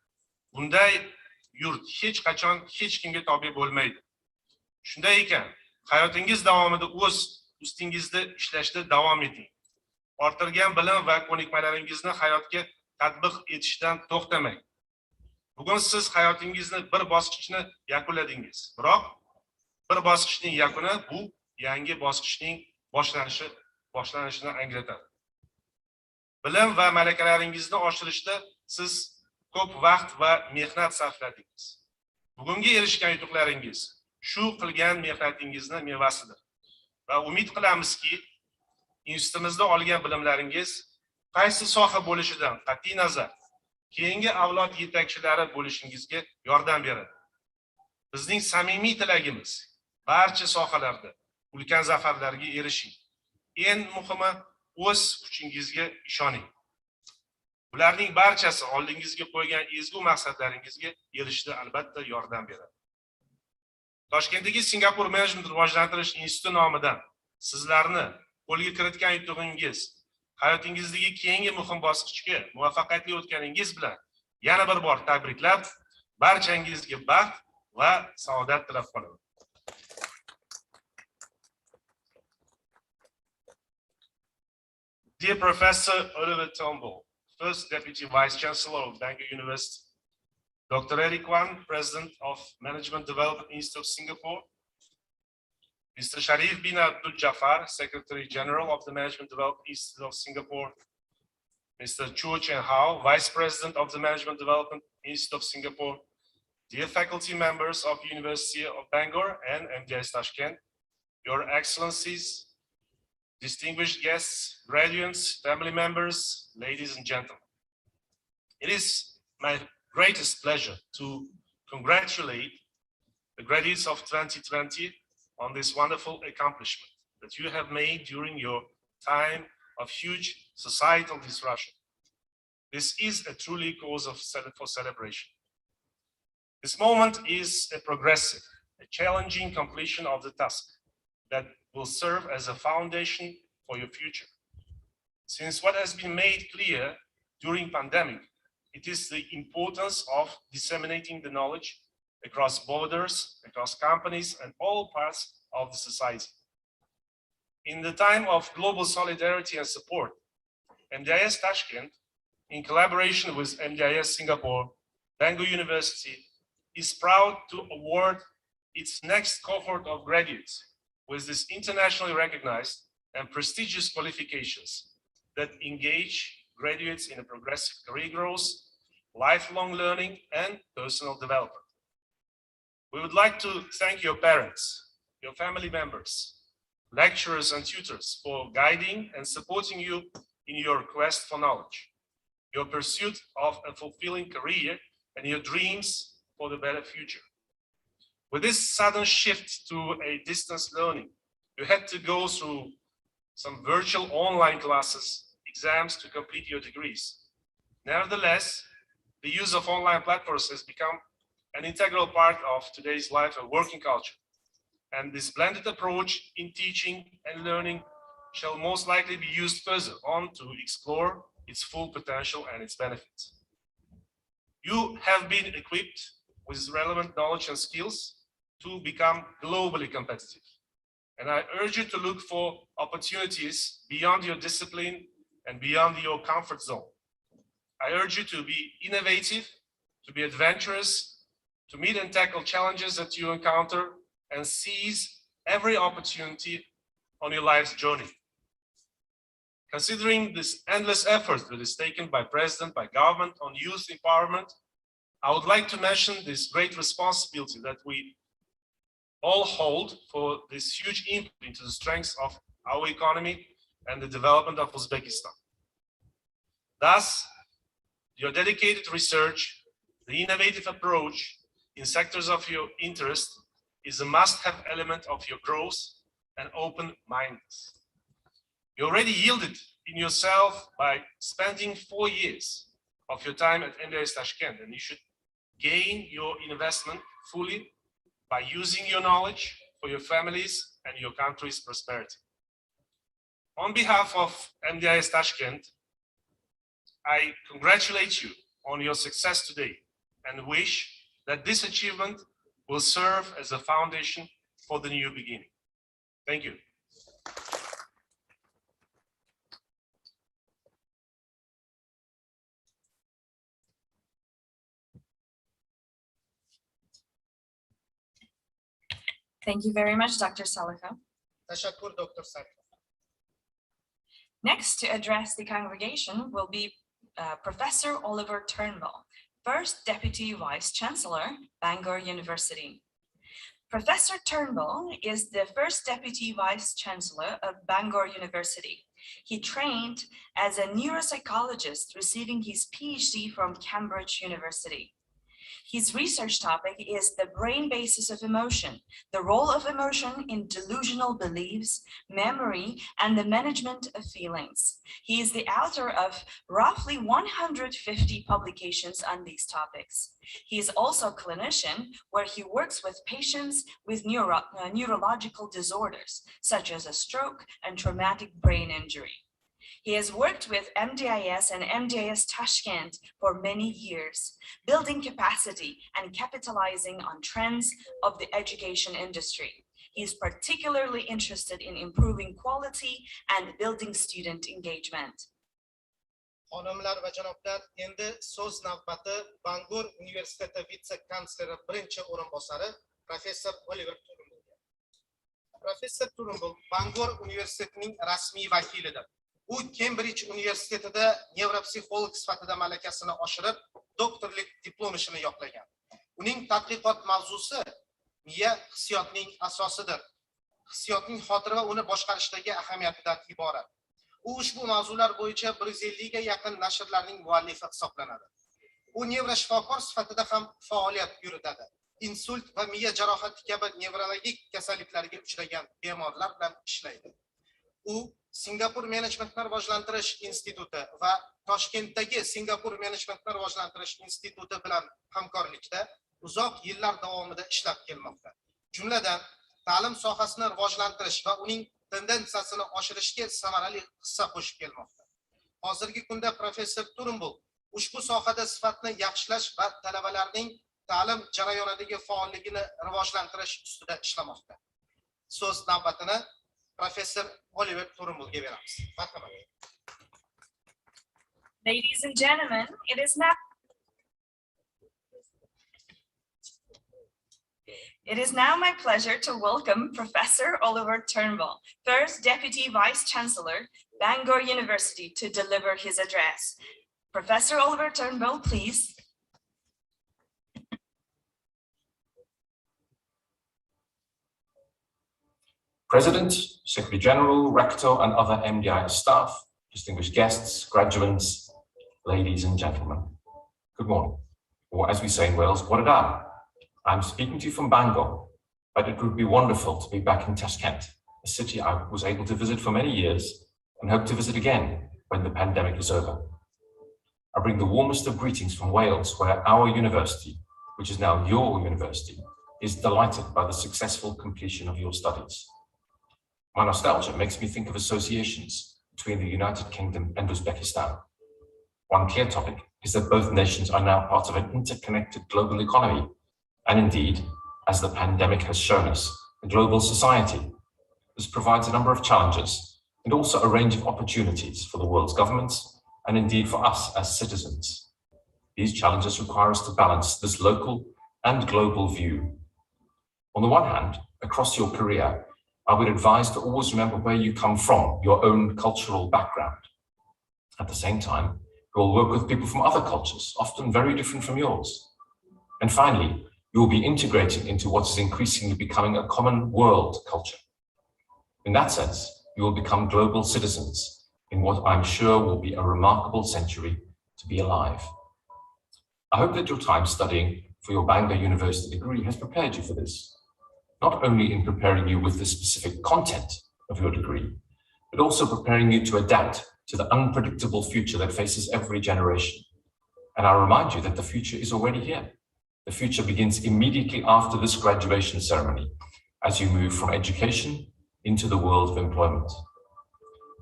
Speaker 12: bunday yurt hech qachon hech kimga tobe bo'lmaydi. Shunday ekan, hayotingiz davomida o'z ustingizda ishlashda davom eting. Orttirgan bilim va ko'nikmalaringizni hayotga tatbiq etishdan to'xtamang. Bugun siz hayotingizni bir bosqichni yakunladingiz. Biroq bir bosqichning yakuni bu yangi bosqichning boshlanishini anglatadi. Bilim va malakalaringizni oshirishda siz ko'p vaqt va mehnat sarfladingiz. Bugungi erishgan yutuqlaringiz shu qilgan mehnatingizni mevasidir. Va umid qilamizki, institutimizda olgan bilimlaringiz qaysi soha bo'lishidan qat'iy nazar keyingi avlod yetakchilari bo'lishingizga yordam beradi. Bizning samimiy tilagimiz barcha sohalarda ulkan zafarlarga erishing. Eng muhimi, o'z kuchingizga ishoning. Ularning barchasi oldingizga qo'ygan ezgu maqsadlaringizga erishishda albatta yordam beradi. Toshkentdagi Singapur Management rivojlantirish instituti nomidan sizlarni qo'lga kiritgan yutug'ingiz, hayotingizdagi keyingi muhim bosqichga muvaffaqiyatli o'tganingiz bilan yana bir bor tabriklab, barchangizga baxt va saodat tilab qolaman. Dear Professor Oliver Turnbull, First Deputy Vice Chancellor of Bangor University, Dr. Eric Wan, President of Management Development Institute of Singapore, Mr. Sharif bin Abdul Jafar, Secretary General of the Management Development Institute of Singapore, Mr. Chuo Chen Hao, Vice President of the Management Development Institute of Singapore, dear faculty members of University of Bangor and MDIS Tashkent, Your Excellencies, distinguished guests, graduates, family members, ladies and gentlemen. It is my greatest pleasure to congratulate the graduates of 2020 on this wonderful accomplishment that you have made during your time of huge societal disruption. This is a truly cause for celebration. This moment is a progressive, a challenging completion of the task that will serve as a foundation for your future. Since what has been made clear during pandemic, it is the importance of disseminating the knowledge across borders, across companies, and all parts of the society. In the time of global solidarity and support, MDIS Tashkent, in collaboration with MDIS Singapore, Bangor University, is proud to award its next cohort of graduates with this internationally recognized and prestigious qualifications that engage graduates in a progressive career growth, lifelong learning, and personal development. We would like to thank your parents, your family members, lecturers, and tutors for guiding and supporting you in your quest for knowledge, your pursuit of a fulfilling career, and your dreams for the better future. With this sudden shift to a distance learning, you had to go through some virtual online classes, exams to complete your degrees. Nevertheless, the use of online platforms has become an integral part of today's life and working culture. And this blended approach in teaching and learning shall most likely be used further on to explore its full potential and its benefits. You have been equipped with relevant knowledge and skills to become globally competitive. And I urge you to look for opportunities beyond your discipline and beyond your comfort zone. I urge you to be innovative, to be adventurous, to meet and tackle challenges that you encounter and seize every opportunity on your life's journey. Considering this endless effort that is taken by President, by government on youth empowerment, I would like to mention this great responsibility that we all hold for this huge input into the strengths of our economy and the development of Uzbekistan. Thus, your dedicated research, the innovative approach in sectors of your interest is a must-have element of your growth and open-mindedness. You already yielded in yourself by spending 4 years of your time at MDIS Tashkent, and you should gain your investment fully by using your knowledge for your families and your country's prosperity. On behalf of MDIS Tashkent, I congratulate you on your success today and wish that this achievement will serve as a foundation for the new beginning. Thank you.
Speaker 3: Thank you very much, Dr. Salika.
Speaker 4: Tashakkur, Dr. Salika.
Speaker 3: Next to address the congregation will be Professor Oliver Turnbull, First Deputy Vice Chancellor, Bangor University. Professor Turnbull is the First Deputy Vice Chancellor of Bangor University. He trained as a neuropsychologist, receiving his PhD from Cambridge University. His research topic is the brain basis of emotion, the role of emotion in delusional beliefs, memory, and the management of feelings. He is the author of roughly 150 publications on these topics. He is also a clinician where he works with patients with neurological disorders, such as a stroke and traumatic brain injury. He has worked with MDIS and MDIS Tashkent for many years, building capacity and capitalizing on trends of the education industry. He is particularly interested in improving quality and building student engagement.
Speaker 4: Xonimlar va janoblar, endi so'z navbati Bangor Universiteti vitse-kansleri birinchi o'rinbosari professor Oliver Turnbullga. Professor Turnbull Bangor Universitetining rasmiy vakilidir. U Cambridge Universitetida nevropsixolog sifatida malakasini oshirib, doktorlik diplomini yoqlagan. Uning tadqiqot mavzusi miya hissiyotning asosidir. Hissiyotning xotira va uni boshqarishdagi ahamiyatidan iborat. U ushbu mavzular bo'yicha 150 ga yaqin nashrlarning muallifi hisoblanadi. U nevroshifokor sifatida ham faoliyat yuritadi. Insult va miya jarohati kabi nevrologik kasalliklarga uchragan bemorlar bilan ishlaydi. U Singapur Menejmentni rivojlantirish instituti va Toshkentdagi Singapur Menejmentni rivojlantirish instituti bilan hamkorlikda uzoq yillar davomida ishlab kelmoqda. Jumladan, ta'lim sohasini rivojlantirish va uning tendensiyasini oshirishga samarali hissa qo'shib kelmoqda. Hozirgi kunda professor Turnbull ushbu sohada sifatni yaxshilash va talabalarning ta'lim jarayonidagi faolligini rivojlantirish ustida ishlamoqda. So'z navbatini Professor Oliver Turnbullga beramiz. Marhamat.
Speaker 3: Ladies and gentlemen, it is now my pleasure to welcome Professor Oliver Turnbull, First Deputy Vice Chancellor, Bangor University, to deliver his address. Professor Oliver Turnbull, please.
Speaker 13: President, Secretary General, Rector, and other MDIS staff, distinguished guests, graduates, ladies and gentlemen. Good morning, or as we say in Wales, Bore da. I'm speaking to you from Bangor, but it would be wonderful to be back in Tashkent, a city I was able to visit for many years and hope to visit again when the pandemic is over. I bring the warmest of greetings from Wales, where our university, which is now your university, is delighted by the successful completion of your studies. My nostalgia makes me think of associations between the United Kingdom and Uzbekistan. One clear topic is that both nations are now part of an interconnected global economy, and indeed, as the pandemic has shown us, a global society. This provides a number of challenges and also a range of opportunities for the world's governments and indeed for us as citizens. These challenges require us to balance this local and global view. On the one hand, across your career, I would advise to always remember where you come from, your own cultural background. At the same time, you will work with people from other cultures, often very different from yours. And finally, you will be integrating into what is increasingly becoming a common world culture. In that sense, you will become global citizens in what I'm sure will be a remarkable century to be alive. I hope that your time studying for your Bangor University degree has prepared you for this, not only in preparing you with the specific content of your degree, but but also preparing you to adapt to the unpredictable future that faces every generation. And I remind you that the future is already here. The future begins immediately after this graduation ceremony, as you move from education into the world of employment.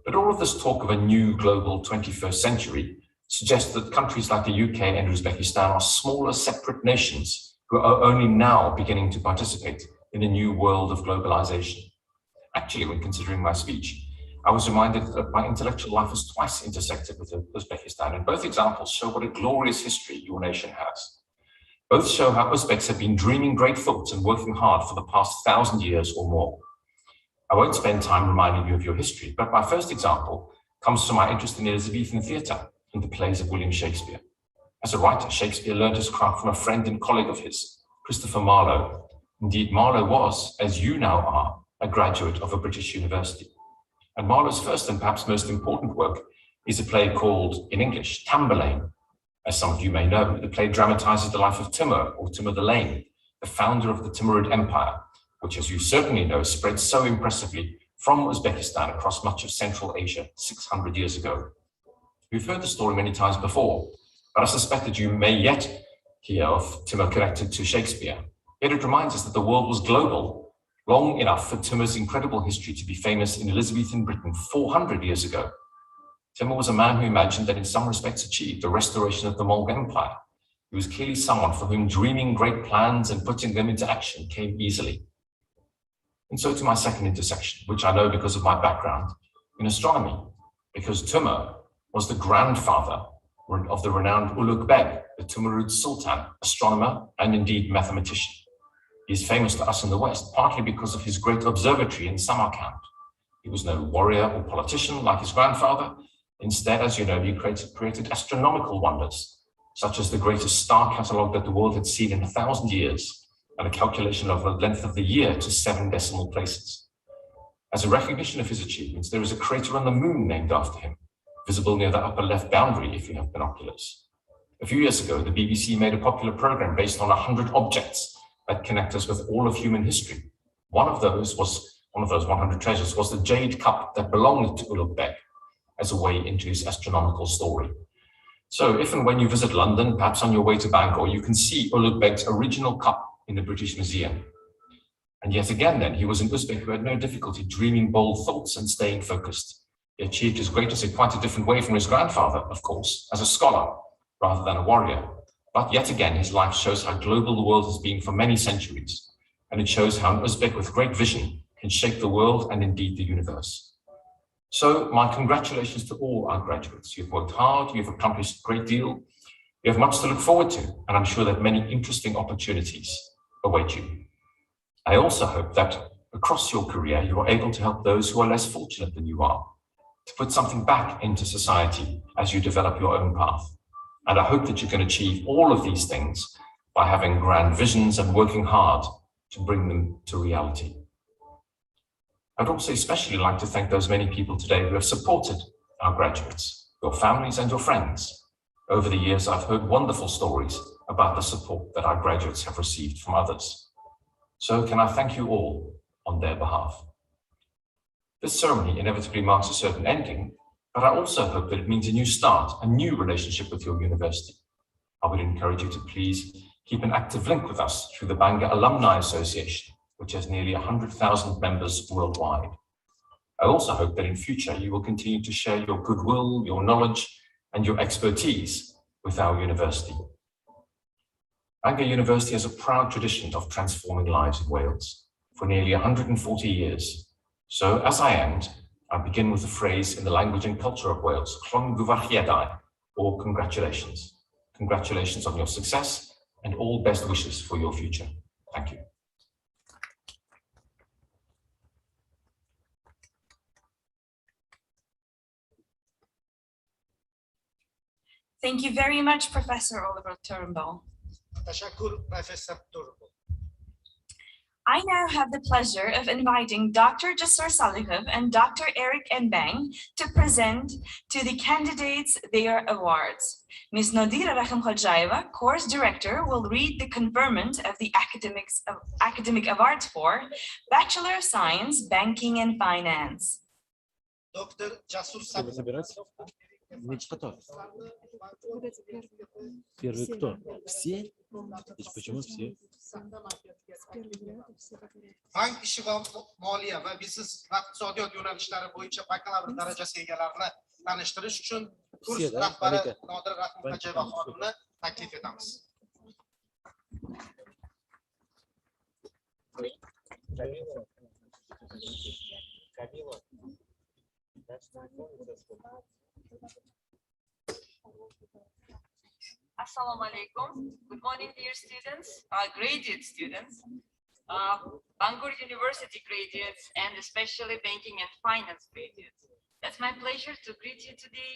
Speaker 13: But all of this talk of a new global 21st century suggests that countries like the UK and Uzbekistan are smaller, separate nations who are only now beginning to participate in a new world of globalization. Actually, when considering my speech, I was reminded that my intellectual life has twice intersected with Uzbekistan, and both examples show what a glorious history your nation has. Both show how Uzbeks have been dreaming great thoughts and working hard for the past 1,000 years or more. I won't spend time reminding you of your history, but my first example comes from my interest in Elizabethan theatre and the plays of William Shakespeare. As a writer, Shakespeare learned his craft from a friend and colleague of his, Christopher Marlowe. Indeed, Marlowe was, as you now are, a graduate of a British university. And Marlowe's first and perhaps most important work is a play called, in English, Tamburlaine. As some of you may know, the play dramatizes the life of Timur, or Timur the Lame, the founder of the Timurid Empire, which, as you certainly know, spread so impressively from Uzbekistan across much of Central Asia 600 years ago. We've heard the story many times before, but I suspect that you may yet hear of Timur connected to Shakespeare. Yet it reminds us that the world was global long enough for Timur's incredible history to be famous in Elizabethan Britain 400 years ago. Timur was a man who imagined that in some respects achieved the restoration of the Mongol Empire. He was clearly someone for whom dreaming great plans and putting them into action came easily. And so to my second intersection, which I know because of my background in astronomy, because Timur was the grandfather of the renowned Ulugh Beg, the Timurid Sultan, astronomer and indeed mathematician. He is famous to us in the West, partly because of his great observatory in Samarkand. He was no warrior or politician like his grandfather. Instead, as you know, he created astronomical wonders, such as the greatest star catalogue that the world had seen in 1,000 years, and a calculation of the length of the year to 7 decimal places. As a recognition of his achievements, there is a crater on the moon named after him, visible near the upper left boundary if you have binoculars. A few years ago, the BBC made a popular program based on 100 objects that connect us with all of human history. One of those 100 treasures was the jade cup that belonged to Ulugh Beg, as a way into his astronomical story. So if and when you visit London, perhaps on your way to Bangor, you can see Ulugh Beg's original cup in the British Museum. And yet again then, he was an Uzbek who had no difficulty dreaming bold thoughts and staying focused. He achieved his greatness in quite a different way from his grandfather, of course, as a scholar rather than a warrior. But yet again, his life shows how global the world has been for many centuries. And it shows how an Uzbek with great vision can shape the world and indeed the universe. So my congratulations to all our graduates. You've worked hard, you've accomplished a great deal. You have much to look forward to, and I'm sure that many interesting opportunities await you. I also hope that across your career, you are able to help those who are less fortunate than you are, to put something back into society as you develop your own path. And I hope that you can achieve all of these things by having grand visions and working hard to bring them to reality. I'd also especially like to thank those many people today who have supported our graduates, your families and your friends. Over the years, I've heard wonderful stories about the support that our graduates have received from others. So can I thank you all on their behalf. This ceremony inevitably marks a certain ending, but I also hope that it means a new start, a new relationship with your university. I would encourage you to please keep an active link with us through the Bangor Alumni Association, which has nearly 100,000 members worldwide. I also hope that in future you will continue to share your goodwill, your knowledge, and your expertise with our university. Bangor University has a proud tradition of transforming lives in Wales for nearly 140 years. So as I end, I begin with a phrase in the language and culture of Wales, Llongyfarchiadau, or congratulations. Congratulations on your success and all best wishes for your future. Thank you.
Speaker 3: Thank you very much, Professor Oliver Turnbull. I now have the pleasure of inviting Dr. Jasur Salihov and Dr. Eric Mbang to present to the candidates their awards. Ms. Nodira Rahimkhodjaeva, Course Director, will read the conferment of the Academic Award for Bachelor of Science, Banking and Finance.
Speaker 4: Доктор Жасур
Speaker 14: Чтобы забирать? Значит, кто? Первый кто? Все? Значит, почему все?
Speaker 4: Bank ishi va moliya va biznes va iqtisodiyot yo'nalishlari bo'yicha bakalavr darajasi egalarini tanishtirish uchun kurs
Speaker 14: Все, да?
Speaker 4: rahbari
Speaker 14: Malika?
Speaker 4: Nodir Rahimxojayeva xonimni taklif etamiz.
Speaker 15: Assalamu alaikum. Good morning, dear students, graduate students, Bangor University graduates, and especially banking and finance graduates. It's my pleasure to greet you today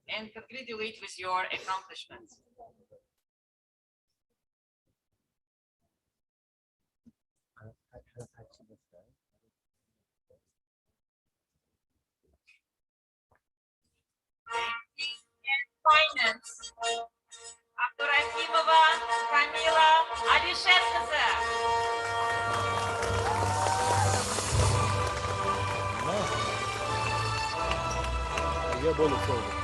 Speaker 15: and congratulate with your accomplishments. Banking and finance. Abdurahimova Kamila Alisherkızı.
Speaker 14: Я более сложный.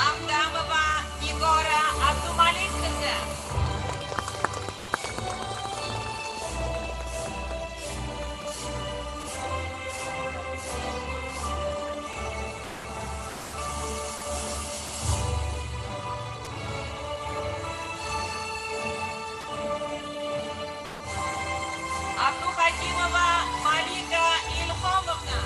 Speaker 15: Abdamova Nigora Abdumalik kızı. Abduhakimova Malika İlhamovna.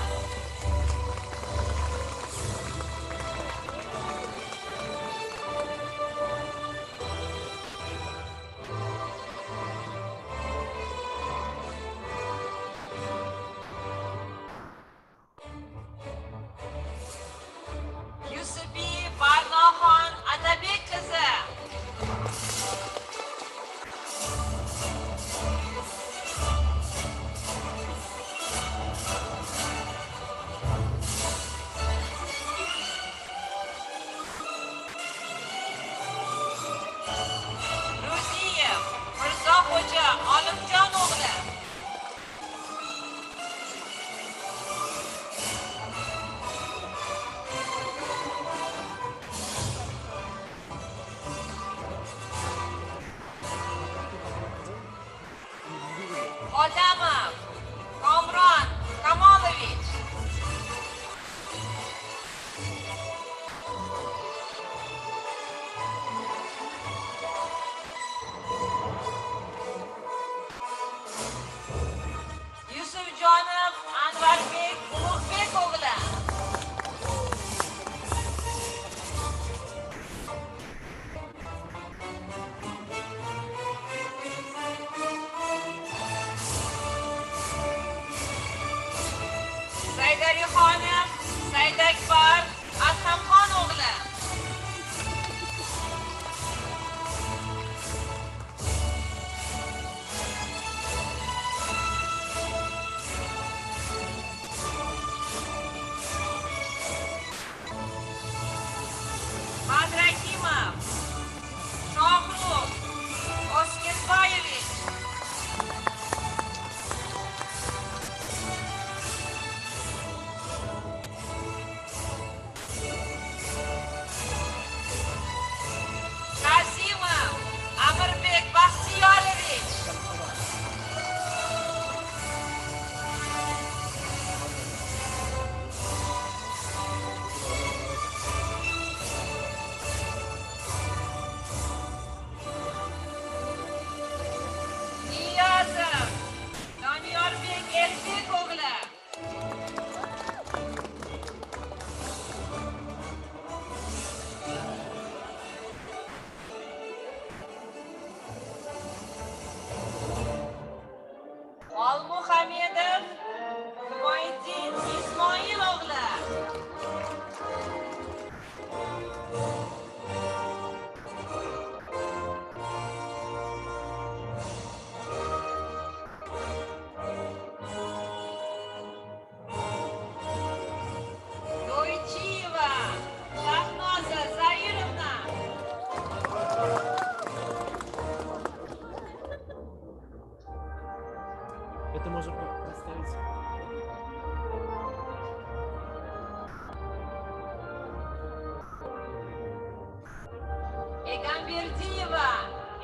Speaker 3: Gamberdiyeva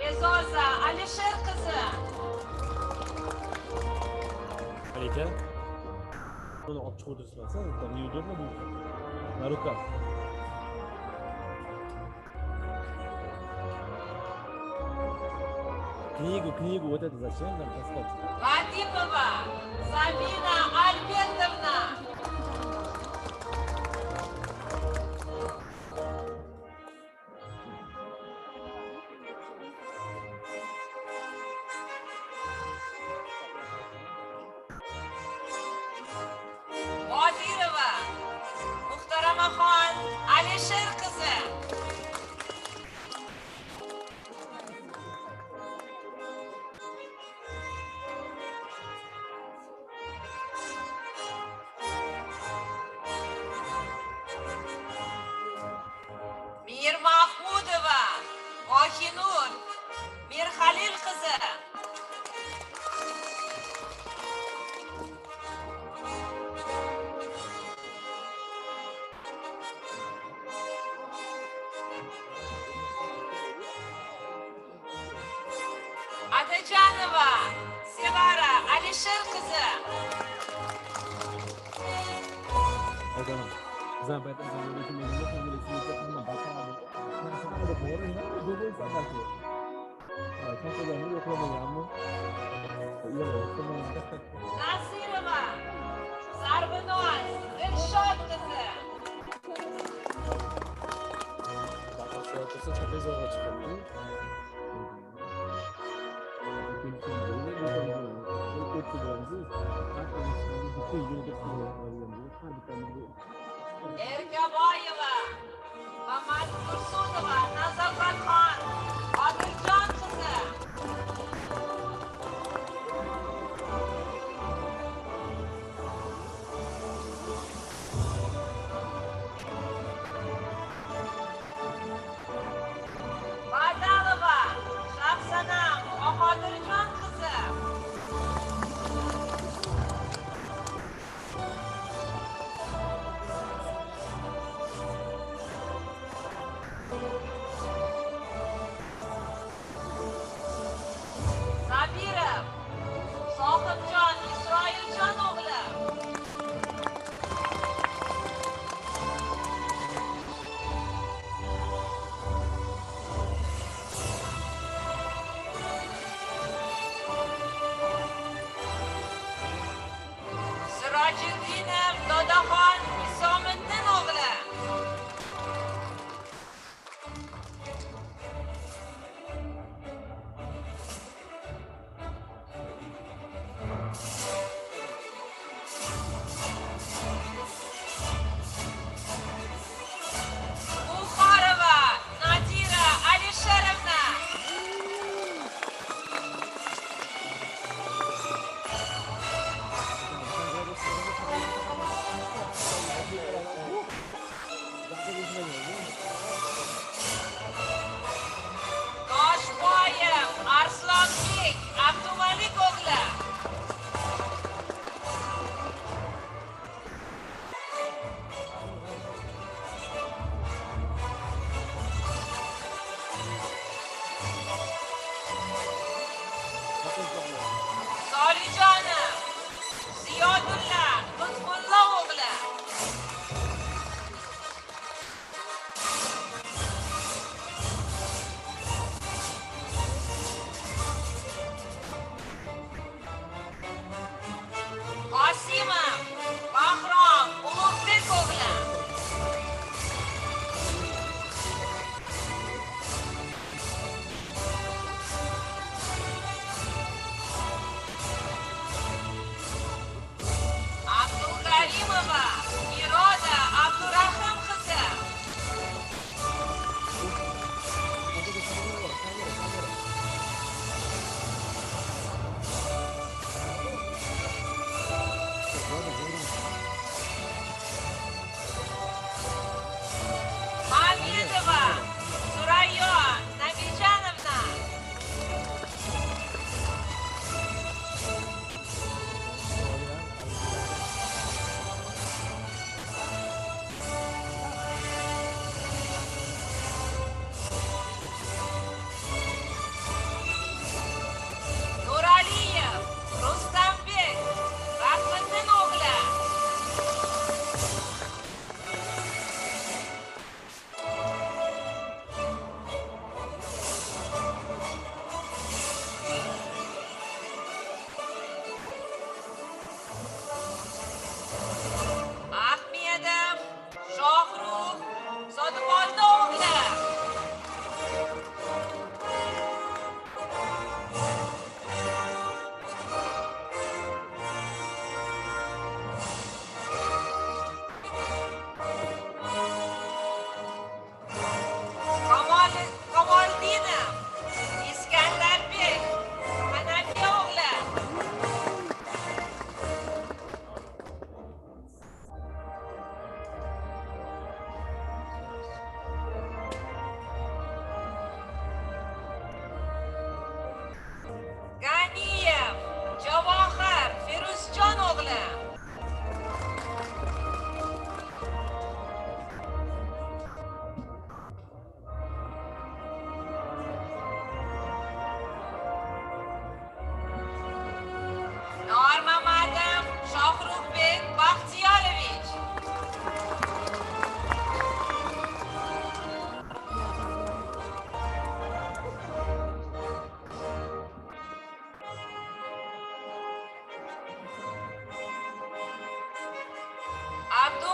Speaker 3: Ezoza Alisher qizi.
Speaker 14: Malika. Buni olib chiqib o'tirsin. Neudobno bu. На руках. Книгу вот это зачем нам таскать?
Speaker 3: Вадимова Sabina Albertovna. Modirova Muhtaramaxon Alisher qizi. Mir Mahmudova Oxinur Mir Khalil qizi. Atajanova Sevara Alisher qizi.
Speaker 14: Adamım. Zaten ben de menüde familisini yapmam. Bakalım. Ben de doğru ya. Doğru insanlar ki. Kanka ben de yoklamayacağım mı? Yok, tamam.
Speaker 3: Nasirova Sarvinoz Dilshod qizi.
Speaker 14: Bakın şu ortası çok zor çıkardı.
Speaker 3: Erkaboyeva Mamat Tursunova Nazarxon Odiljon qizi. Badalova Shahsanam Bahodirjon qizi.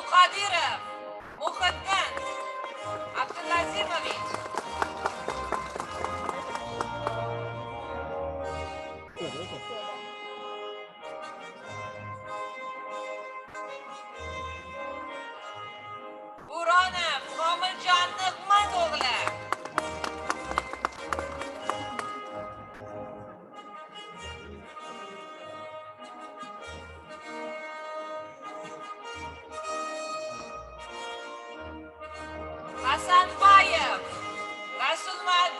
Speaker 15: Muqadirov Muhiddin Abdulazimovich. Buronov Komiljon Nig'matovli. Hasanbayev Rasulmat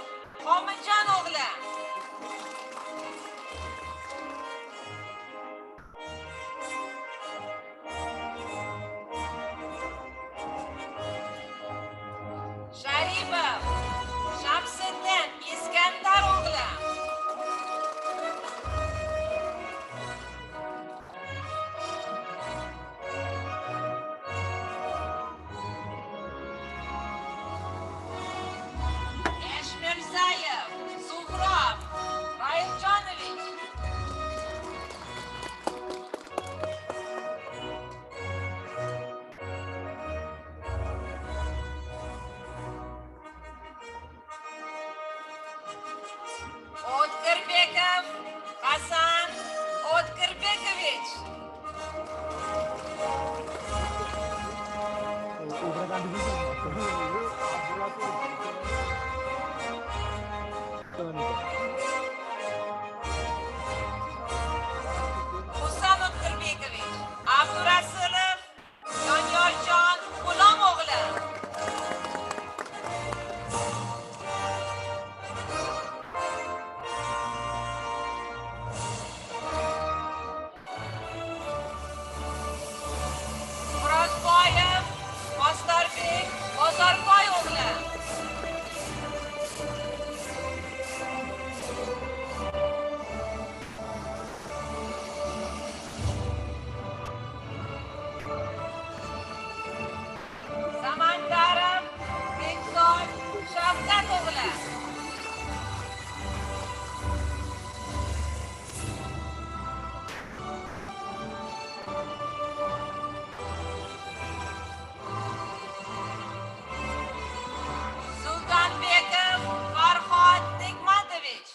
Speaker 15: Komiljonovli. Sharipov Shamsiddin Iskandarovli. Eshmirzayev Suhrob Railjonovich. O'tkirbekov Hasan O'tkirbekovich. Husan O'tkirbekovich. Abdurasulov Yonyorjon G'ulomog'li. Murotboyev Bostarbek Bozorboyog'li. Samandarov Bekzod Shavkatovli. Sultanbekov Farhod Nigmatovich.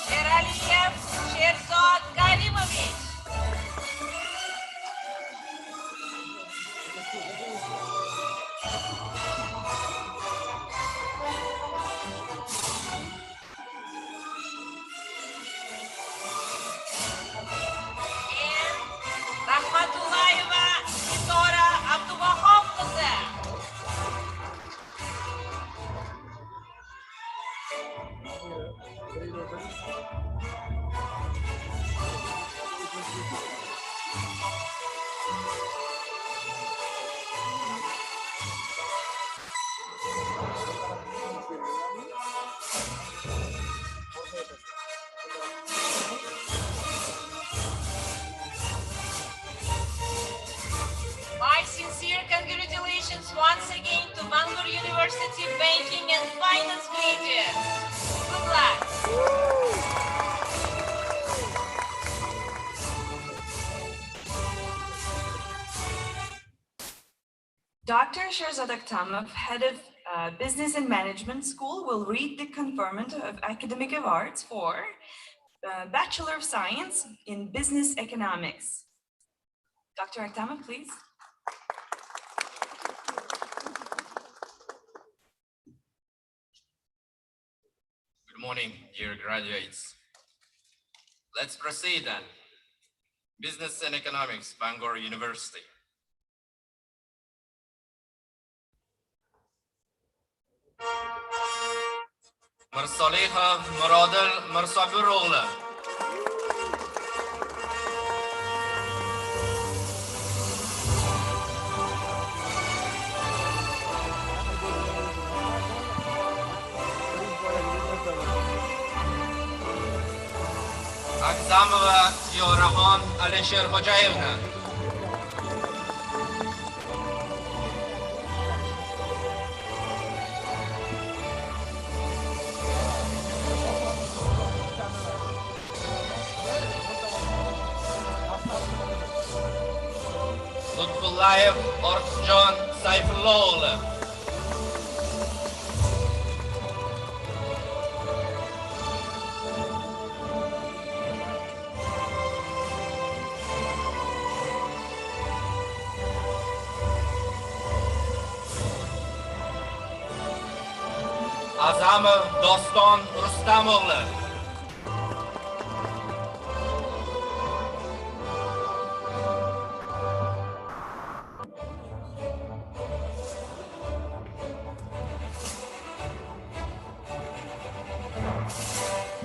Speaker 15: Sheraliyev Sherzod Karimovich. And Rahmatullayeva Isora Abduvahab qizi. My sincere congratulations once again to Bangor University Banking and Finance graduates. Good luck.
Speaker 3: Dr. Sherzad Akhtamov, head of Business and Management School, will read the conferment of academic awards for Bachelor of Science in Business Economics. Dr. Akhtamov, please.
Speaker 16: Good morning, dear graduates. Let's proceed then. Business and Economics, Bangor University. Mirsolihov Murodil Mirsobirovli. Akzamova Yoraxon Alisherxo'jayevna. Abdullayev Ortiqjon Sayfulla o'g'li. Azamov Doston Rustam o'g'li.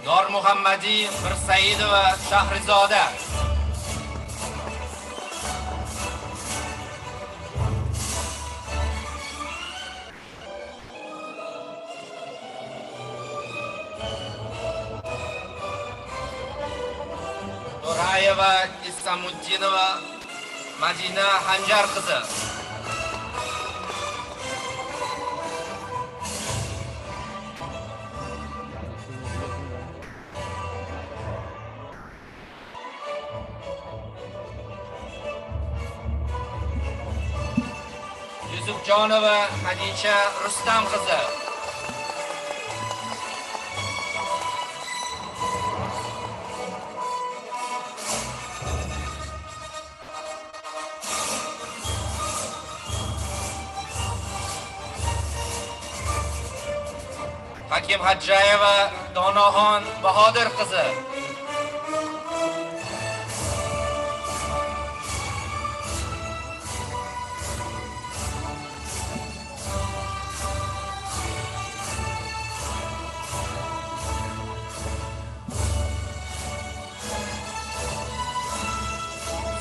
Speaker 16: Normuhammadi Mirsaidova Shahrizoda. To'rayeva Islamuddinova Madina Hanjar qizi. Yusufjonova Hadicha Rustam qizi. Hakim Hajjayeva Donoxon Bahodir qizi.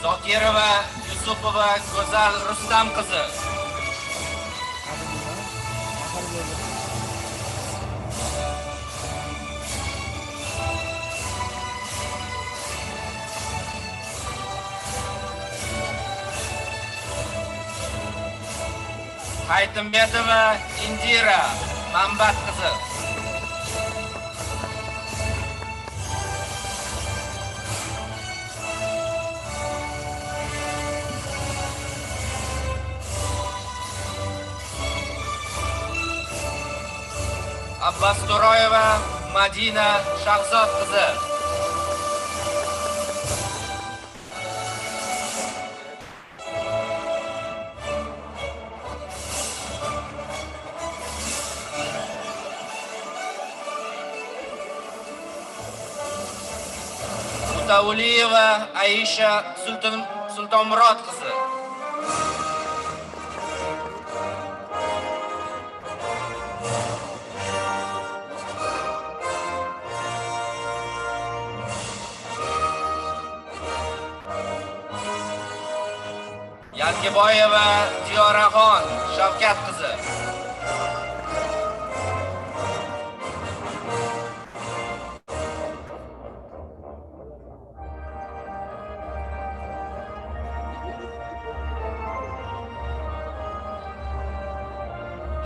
Speaker 16: Zokirova Yusupova Go'zal Rustam qizi. Haytimbetova Indira Mambat qizi. Abbas To'royeva Madina Shahzod qizi. Mutavliyeva Aisha Sultonmurod qizi. Yangiboyeva Diyoraxon Shavkat qizi.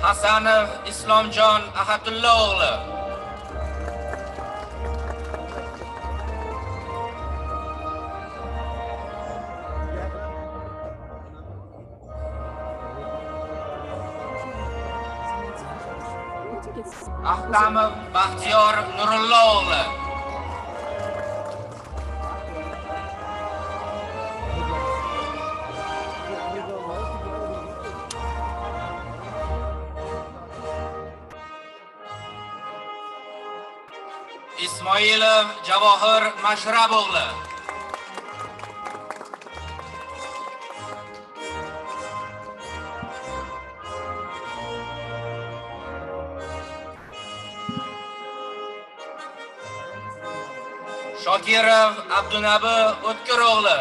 Speaker 16: Hasanov Islomjon Ahatulla o'g'li. Ahtamov Baxtiyor Nurullo o'g'li. Ismoilov Javohir Mashrab o'g'li. Shokirov Abdunabi O'tkir o'g'li.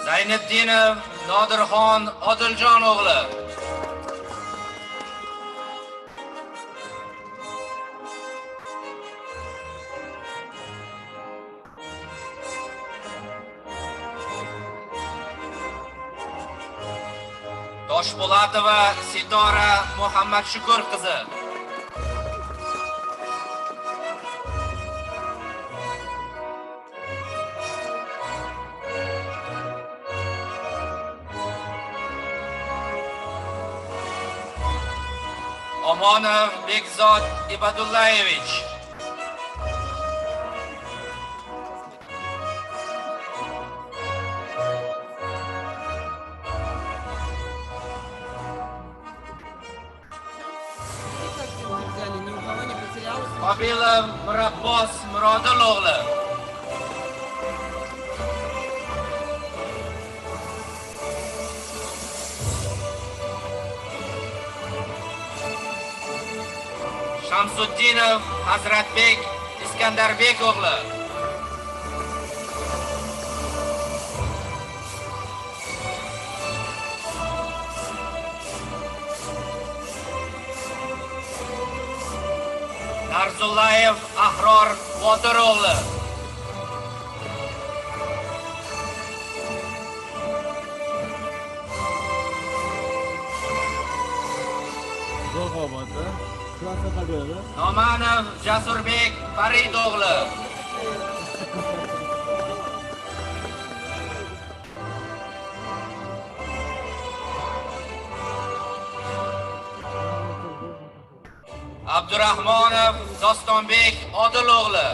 Speaker 16: Zayniddinov Nodirxon Odiljon o'g'li. Toshpo'latova Sitora Muhammadshukur qizi. Omonov Bekzod Ibadullayevich. Qobilov Murabbos Murodilog'li. Shamsuddinov Hazratbek Iskandarbek o'g'li. Narzullayev Ahror Botir o'g'li. Nomanov Jasurbek Farid o'g'li. Abdurahmonov Dostonbek Odil o'g'li.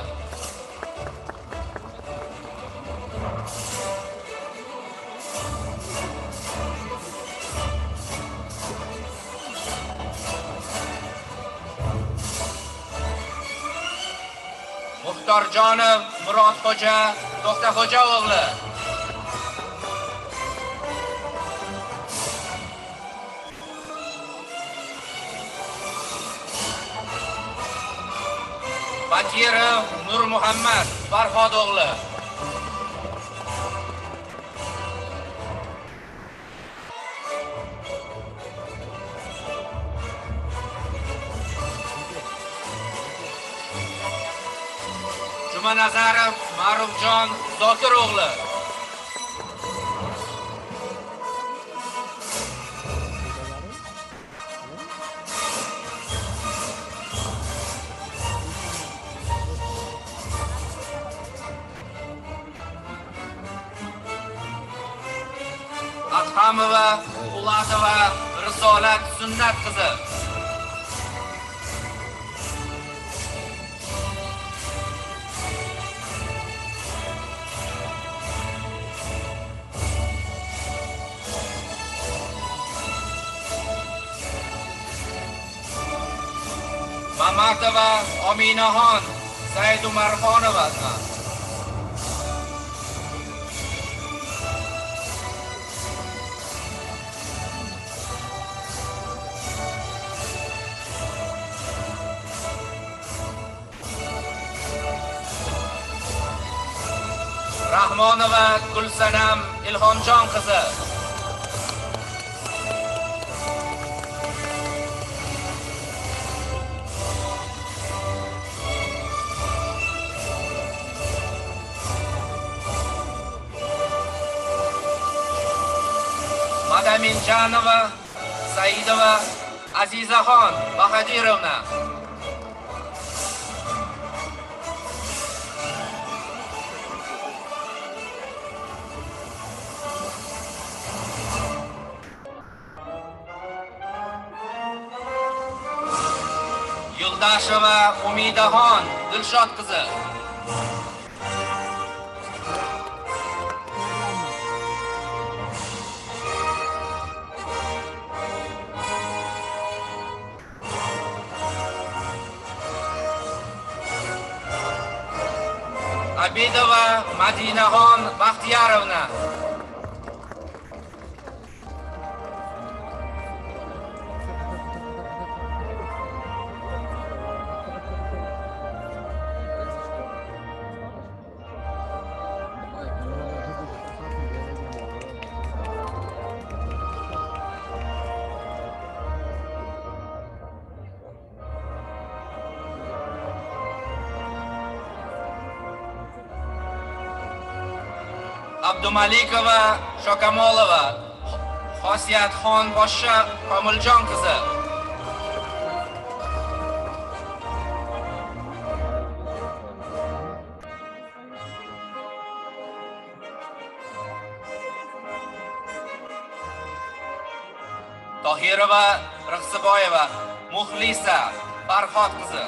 Speaker 16: Muxtorjonov Murodxo'ja To'xtaxo'ja o'g'li. Bakirov Nur Muhammad Farhod o'g'li. Jumanazarov Ma'rufjon Zokir o'g'li. Adhamova Ulatova Risolat Sunnat qizi. Mamatova Ominaxon Said Umarxonova. Rahmonova Gulsanam Ilhomjon qizi. Madaminjanova Saidova Azizaxon Bahadirovna. Yuldashova Umidaxon Dilshod qizi. Abidova Madinaxon Baxtiyarovna. Abdumalikova Shokamolova Xosiyatxon poshsha Komiljon qizi. Tohirova Rixsiboyeva Muxlisa Farhod qizi.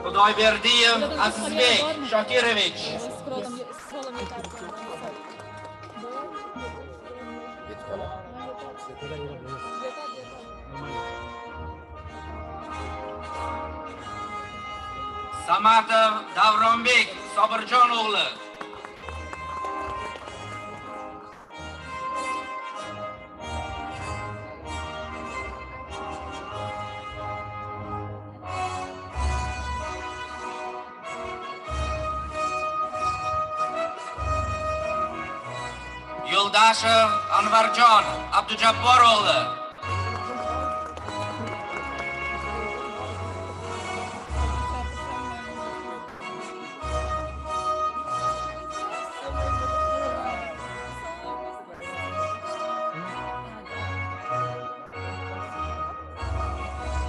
Speaker 16: Xudoyberdiyev Azizbek Shokirovich. Samatov Davronbek Sobirjon o'g'li. Yo'ldashev Anvarjon Abdujabbor o'g'li.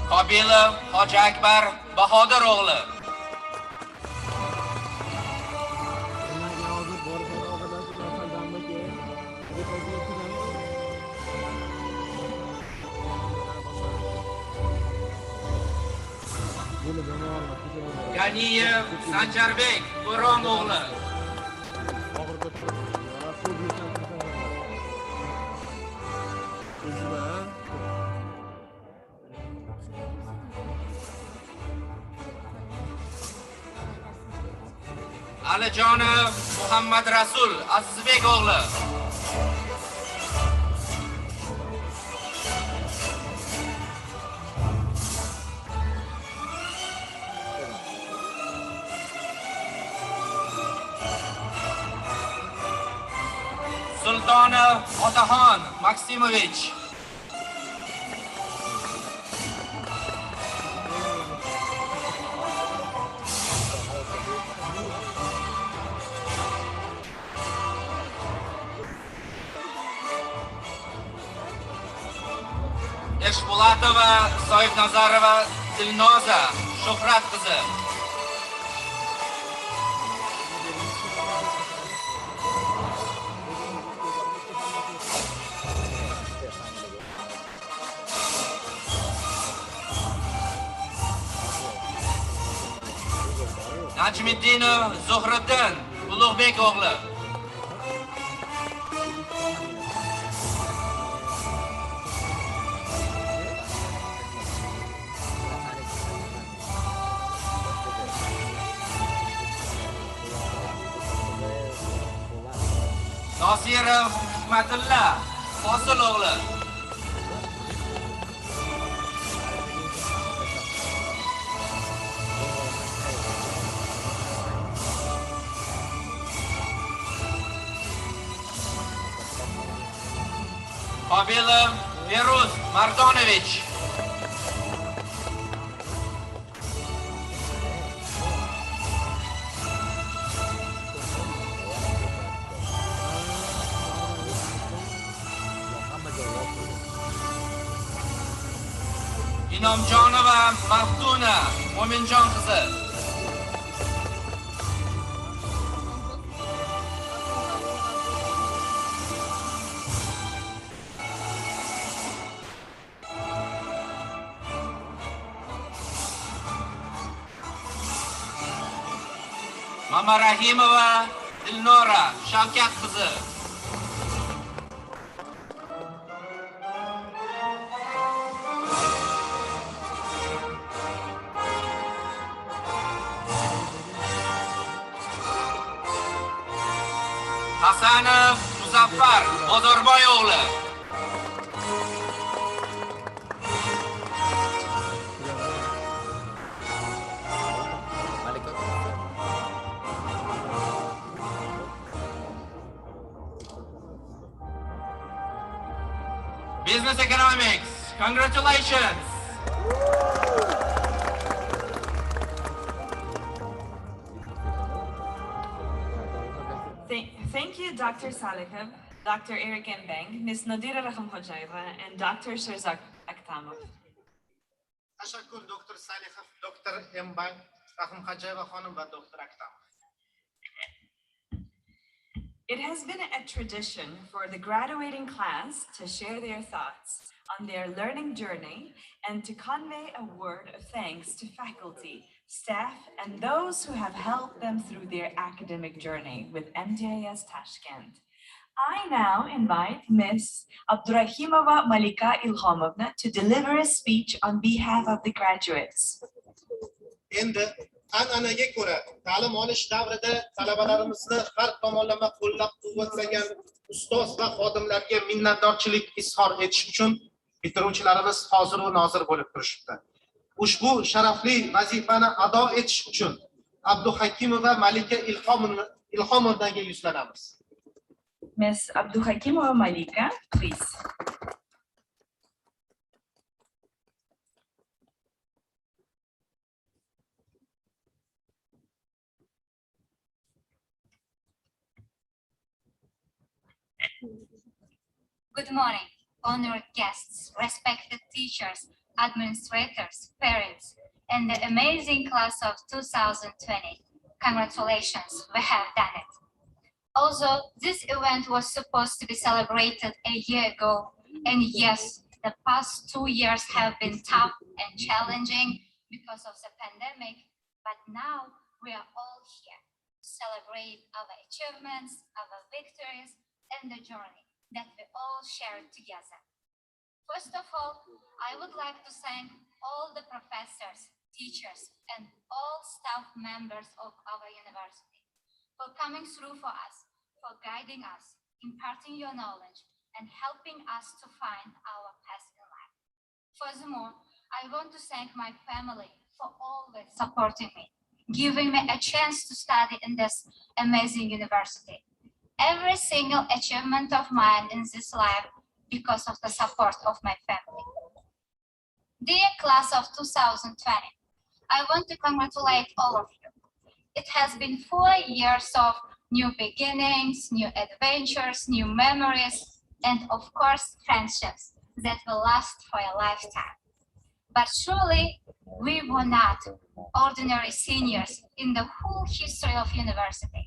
Speaker 16: Qobilov Hoji Akbar Bahodir o'g'li. Ganiyev Sanjarbek Bo'ron o'g'li. Alijonov Muhammad Rasul Azizbek o'g'li. Sultonov Otaxon Maksimovich. Eshbulatova Soyibnazarova Dilnoza Shuhrat qizi. Najmiddinov Zuhriddin Ulug'bek o'g'li. Nosirov Hikmatilla Hosil o'g'li. Qobilov Feruz Mardonovich. Inomjonova Maftuna Mo'minjon qizi. Mama Rahimova Dilnora Shavkat qizi. Hasanov Muzaffar Bozorboy o'g'li. Business Economics. Congratulations.
Speaker 3: Thank you, Dr. Salihab, Dr. Eric Mbeng, Ms. Nadira Raham Hojaeva, and Dr. Sherzak Akhtamov.
Speaker 4: Tashakkur Dr. Salihab, Dr. Mbeng, Raham Hojaeva Khanum va Dr. Akhtamov.
Speaker 3: It has been a tradition for the graduating class to share their thoughts on their learning journey and to convey a word of thanks to faculty, staff, and those who have helped them through their academic journey with MDIS Tashkent. I now invite Ms. Abdurrahimova Malika Ilhomovna to deliver a speech on behalf of the graduates.
Speaker 4: Endi an'anaga ko'ra ta'lim olish davrida talabalarimizni har tomonlama qo'llab-quvvatlagan ustoz va xodimlarga minnatdorchilik izhor etish uchun bitiruvchilarimiz hozir va nozir bo'lib turishibdi. Ushbu sharafli vazifani ado etish uchun Abduhakimova Malika Ilhomovnaga yuzlanamiz.
Speaker 3: Ms. Abduhakimova Malika, please.
Speaker 17: Good morning, honored guests, respected teachers, administrators, parents, and the amazing class of 2020. Congratulations, we have done it. Although this event was supposed to be celebrated a year ago, and yes, the past 2 years have been tough and challenging because of the pandemic, but now we are all here to celebrate our achievements, our victories, and the journey that we all shared together. First of all, I would like to thank all the professors, teachers, and all staff members of our university for coming through for us, for guiding us, imparting your knowledge, and helping us to find our path in life. Furthermore, I want to thank my family for always supporting me, giving me a chance to study in this amazing university. Every single achievement of mine in this life because of the support of my family. Dear class of 2020, I want to congratulate all of you. It has been 4 years of new beginnings, new adventures, new memories, and of course, friendships that will last for a lifetime. But surely, we were not ordinary seniors in the whole history of university.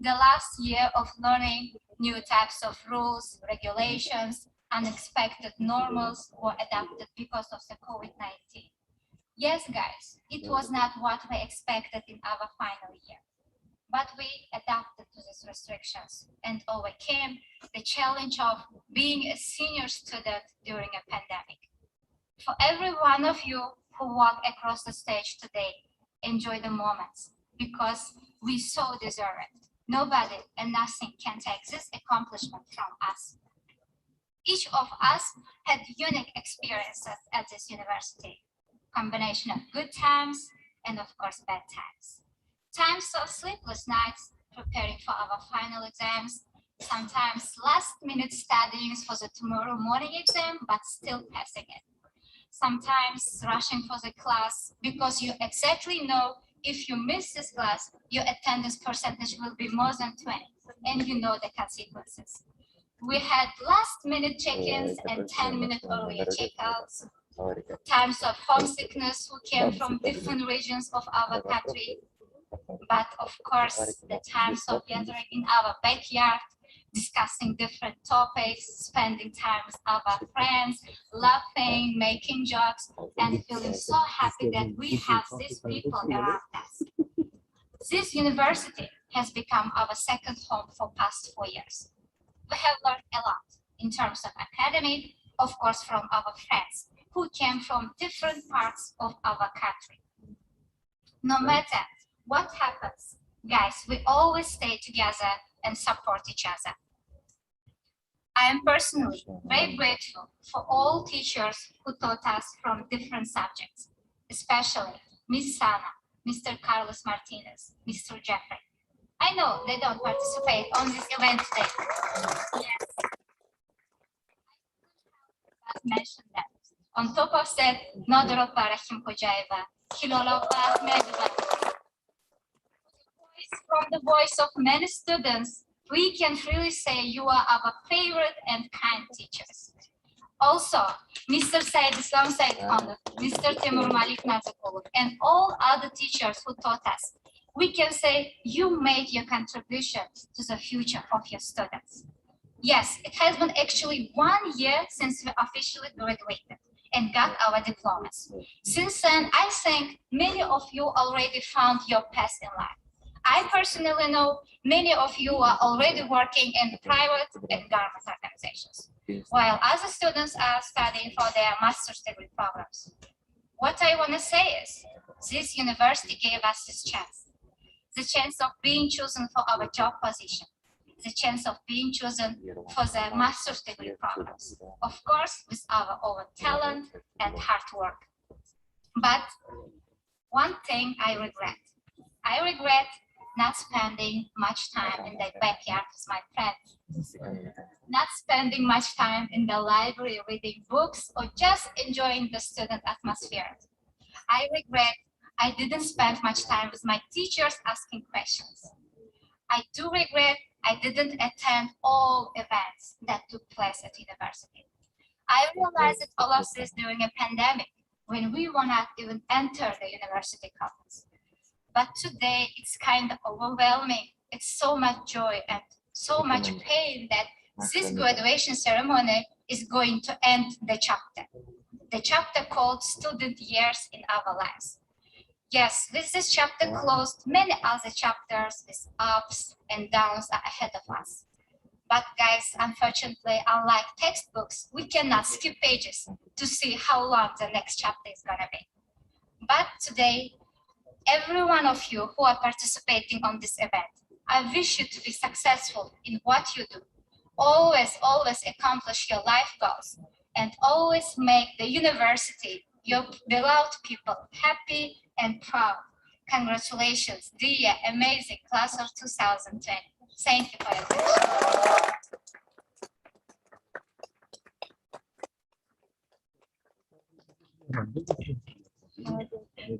Speaker 17: The last year of learning new types of rules, regulations, unexpected normals were adapted because of the COVID-19. Yes, guys, it was not what we expected in our final year, but we adapted to these restrictions and overcame the challenge of being a senior student during a pandemic. For every one of you who walk across the stage today, enjoy the moments because we so deserve it. Nobody and nothing can take this accomplishment from us. Each of us had unique experiences at this university, combination of good times and of course bad times. Times of sleepless nights preparing for our final exams, sometimes last minute studying for the tomorrow morning exam but still passing it. Sometimes rushing for the class because you exactly know if you miss this class, your attendance percentage will be more than 20, and you know the consequences. We had last-minute check-ins and 10-minute earlier checkouts, times of homesickness who came from different regions of our country, but of course, the times of gathering in our backyard, discussing different topics, spending time with our friends, laughing, making jokes, and feeling so happy that we have these people around us. This university has become our second home for past 4 years. We have learned a lot in terms of academic, of course, from our friends who came from different parts of our country. No matter what happens, guys, we always stay together and support each other. I am personally very grateful for all teachers who taught us from different subjects, especially Ms. Sana, Mr. Carlos Martinez, Mr. Jeffrey. I know they don't participate on this event today. Yes. I've mentioned that. On top of that, Nodoropa Rahim Kojayeva, Hilolova Ahmedova. From the voice of many students, we can really say you are our favorite and kind teachers. Also, Mr. Said Islam Said Khanov, Mr. Timur Malik Nazakulov, and all other teachers who taught us, we can say you made your contribution to the future of your students. Yes, it has been actually 1 year since we officially graduated and got our diplomas. Since then, I think many of you already found your path in life. I personally know many of you are already working in private and government organizations, while other students are studying for their master's degree programs. What I want to say is, this university gave us this chance. The chance of being chosen for our job position, the chance of being chosen for the master's degree programs, of course, with our own talent and hard work. But one thing I regret not spending much time in the backyard with my friends, not spending much time in the library reading books or just enjoying the student atmosphere. I regret I didn't spend much time with my teachers asking questions. I do regret I didn't attend all events that took place at university. I realized all of this during a pandemic when we were not even enter the university campus. But today it's kind of overwhelming. It's so much joy and so much pain that this graduation ceremony is going to end the chapter called Student Years in Our Lives. Yes, with this chapter closed, many other chapters with ups and downs are ahead of us. But guys, unfortunately, unlike textbooks, we cannot skip pages to see how long the next chapter is gonna be. But today, every one of you who are participating on this event, I wish you to be successful in what you do. Always, always accomplish your life goals and always make the university, your beloved people, happy and proud. Congratulations, dear, amazing class of 2020. Thank you for your attention.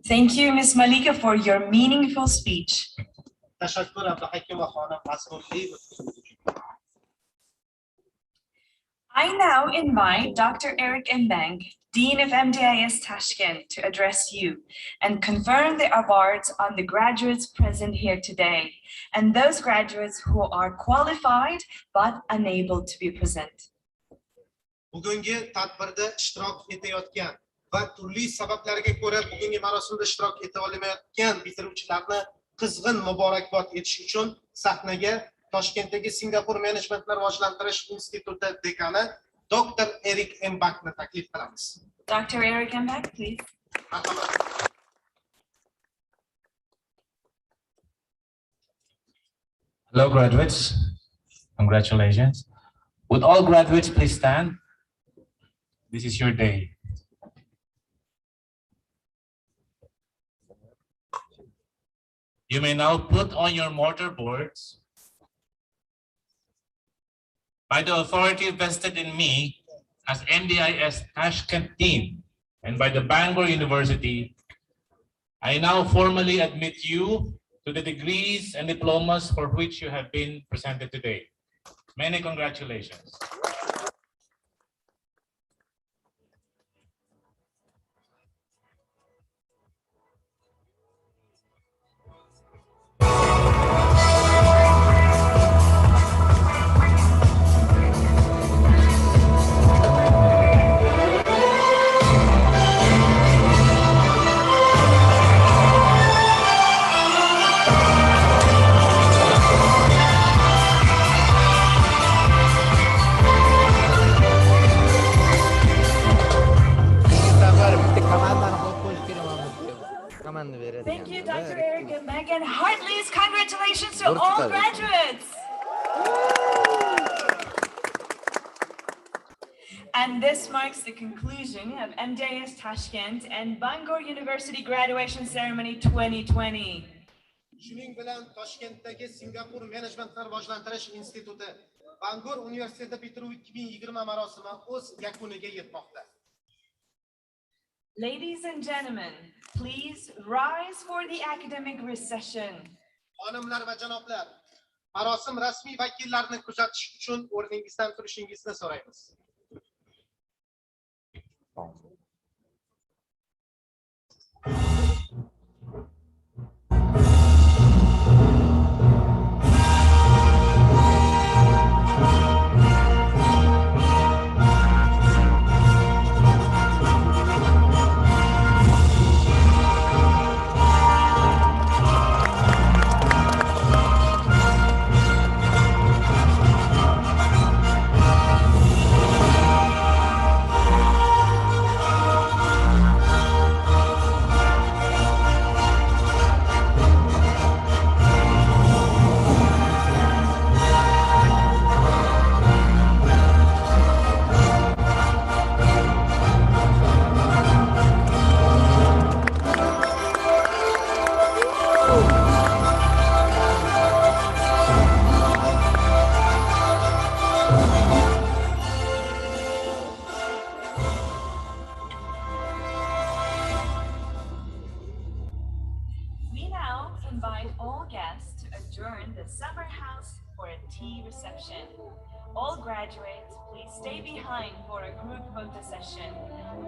Speaker 3: Thank you, Ms. Malika, for your meaningful speech. I now invite Dr. Eric Mbang, Dean of MDIS Tashkent, to address you and confer the awards on the graduates present here today and those graduates who are qualified but unable to be present.
Speaker 4: Bugungi tadbirda ishtirok etayotgan va turli sabablarga ko'ra bugungi marosimda ishtirok eta olmayotgan bitiruvchilarni qizg'in muborakbod etish uchun sahnaga Toshkentdagi Singapur Menejmentni rivojlantirish instituti dekani Dr. Eric Mbangni taklif qilamiz.
Speaker 3: Dr. Eric Mbang, please.
Speaker 18: Hello, graduates. Congratulations. Would all graduates please stand? This is your day. You may now put on your mortar boards. By the authority vested in me as MDIS Tashkent Dean and by the Bangor University, I now formally admit you to the degrees and diplomas for which you have been presented today. Many congratulations.
Speaker 3: Thank you, Dr. Eric Mbang, and heartiest congratulations to all graduates. And this marks the conclusion of MDIS Tashkent and Bangor University Graduation Ceremony 2020.
Speaker 4: Shuning bilan Toshkentdagi Singapur Menejmentni rivojlantirish instituti Bangor Universiteti bitiruv 2020 marosimi o'z yakuniga yetmoqda.
Speaker 3: Ladies and gentlemen, please rise for the academic recession.
Speaker 4: Xonimlar va janoblar, marosim rasmiy vakillarini kuzatish uchun o'rningizdan turishingizni so'raymiz.
Speaker 3: We now invite all guests to adjourn the summer house for a tea reception. All graduates, please stay behind for a group photo session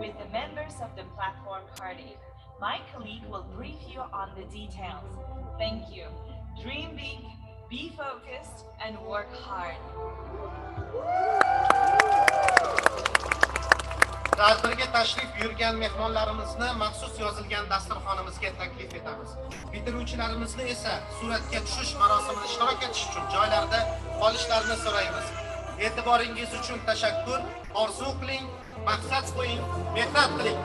Speaker 3: with the members of the platform party. My colleague will brief you on the details. Thank you. Dream big, be focused, and work hard.
Speaker 4: Tadbirga tashrif buyurgan mehmonlarimizni maxsus yozilgan dasturxonimizga taklif etamiz. Bitiruvchilarimizni esa suratga tushish marosimida ishtirok etish uchun joylarda qolishlarini so'raymiz. E'tiboringiz uchun tashakkur. Orzu qiling, maqsad qo'ying, mehnat qiling.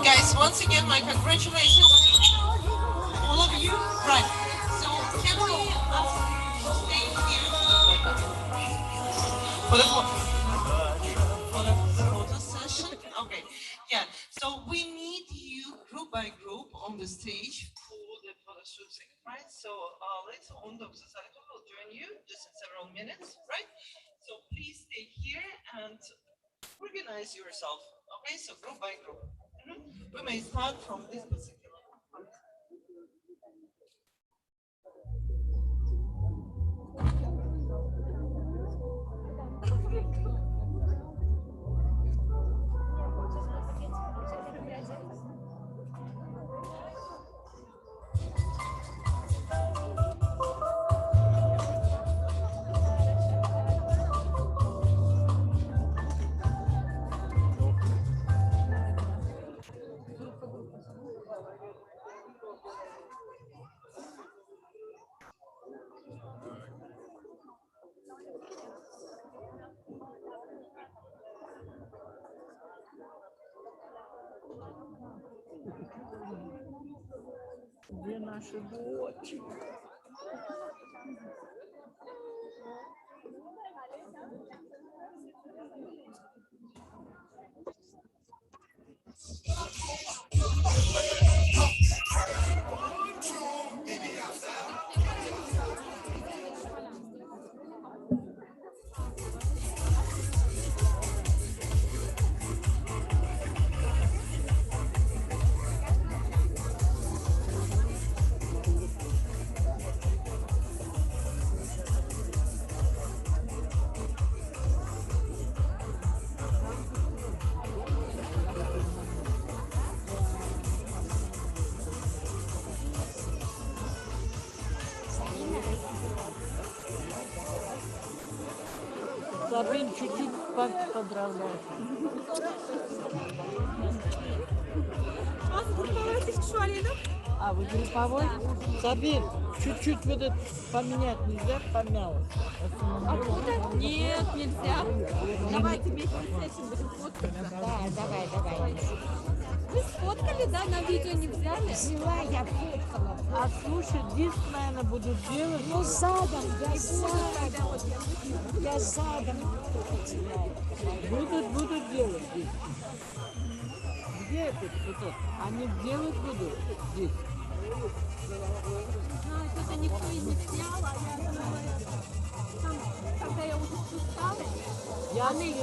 Speaker 10: Guys, once again, my congratulations to all of you. Right. So can we stay here for the photo session? Okay. Yeah. So we need you group by group on the stage for the photo shooting, right? So later on, Dr. Salito will join you just in several minutes, right? So please stay here and organize yourself. Okay, so group by group. We may start from this particular one.
Speaker 9: Где наши дочки? Сабин чуть-чуть поздравляет. А, вы групповой? Сабин, чуть-чуть вот это поменять нельзя, помялось.
Speaker 19: Нет, нельзя. Давайте вместе сядем, будем фоткаться.
Speaker 9: Да, давай.
Speaker 19: Вы сфоткали, да? На видео не взяли?
Speaker 9: Взяла, я фоткала.
Speaker 19: А слушай, диск, наверное, будут делать.
Speaker 20: Ну, задом, я задом.
Speaker 19: Будут делать диск. Где этот? Они делать будут диск.
Speaker 20: Знаю, это никто и не снял, а я думаю, там, когда я уже спускалась,
Speaker 19: Я
Speaker 20: они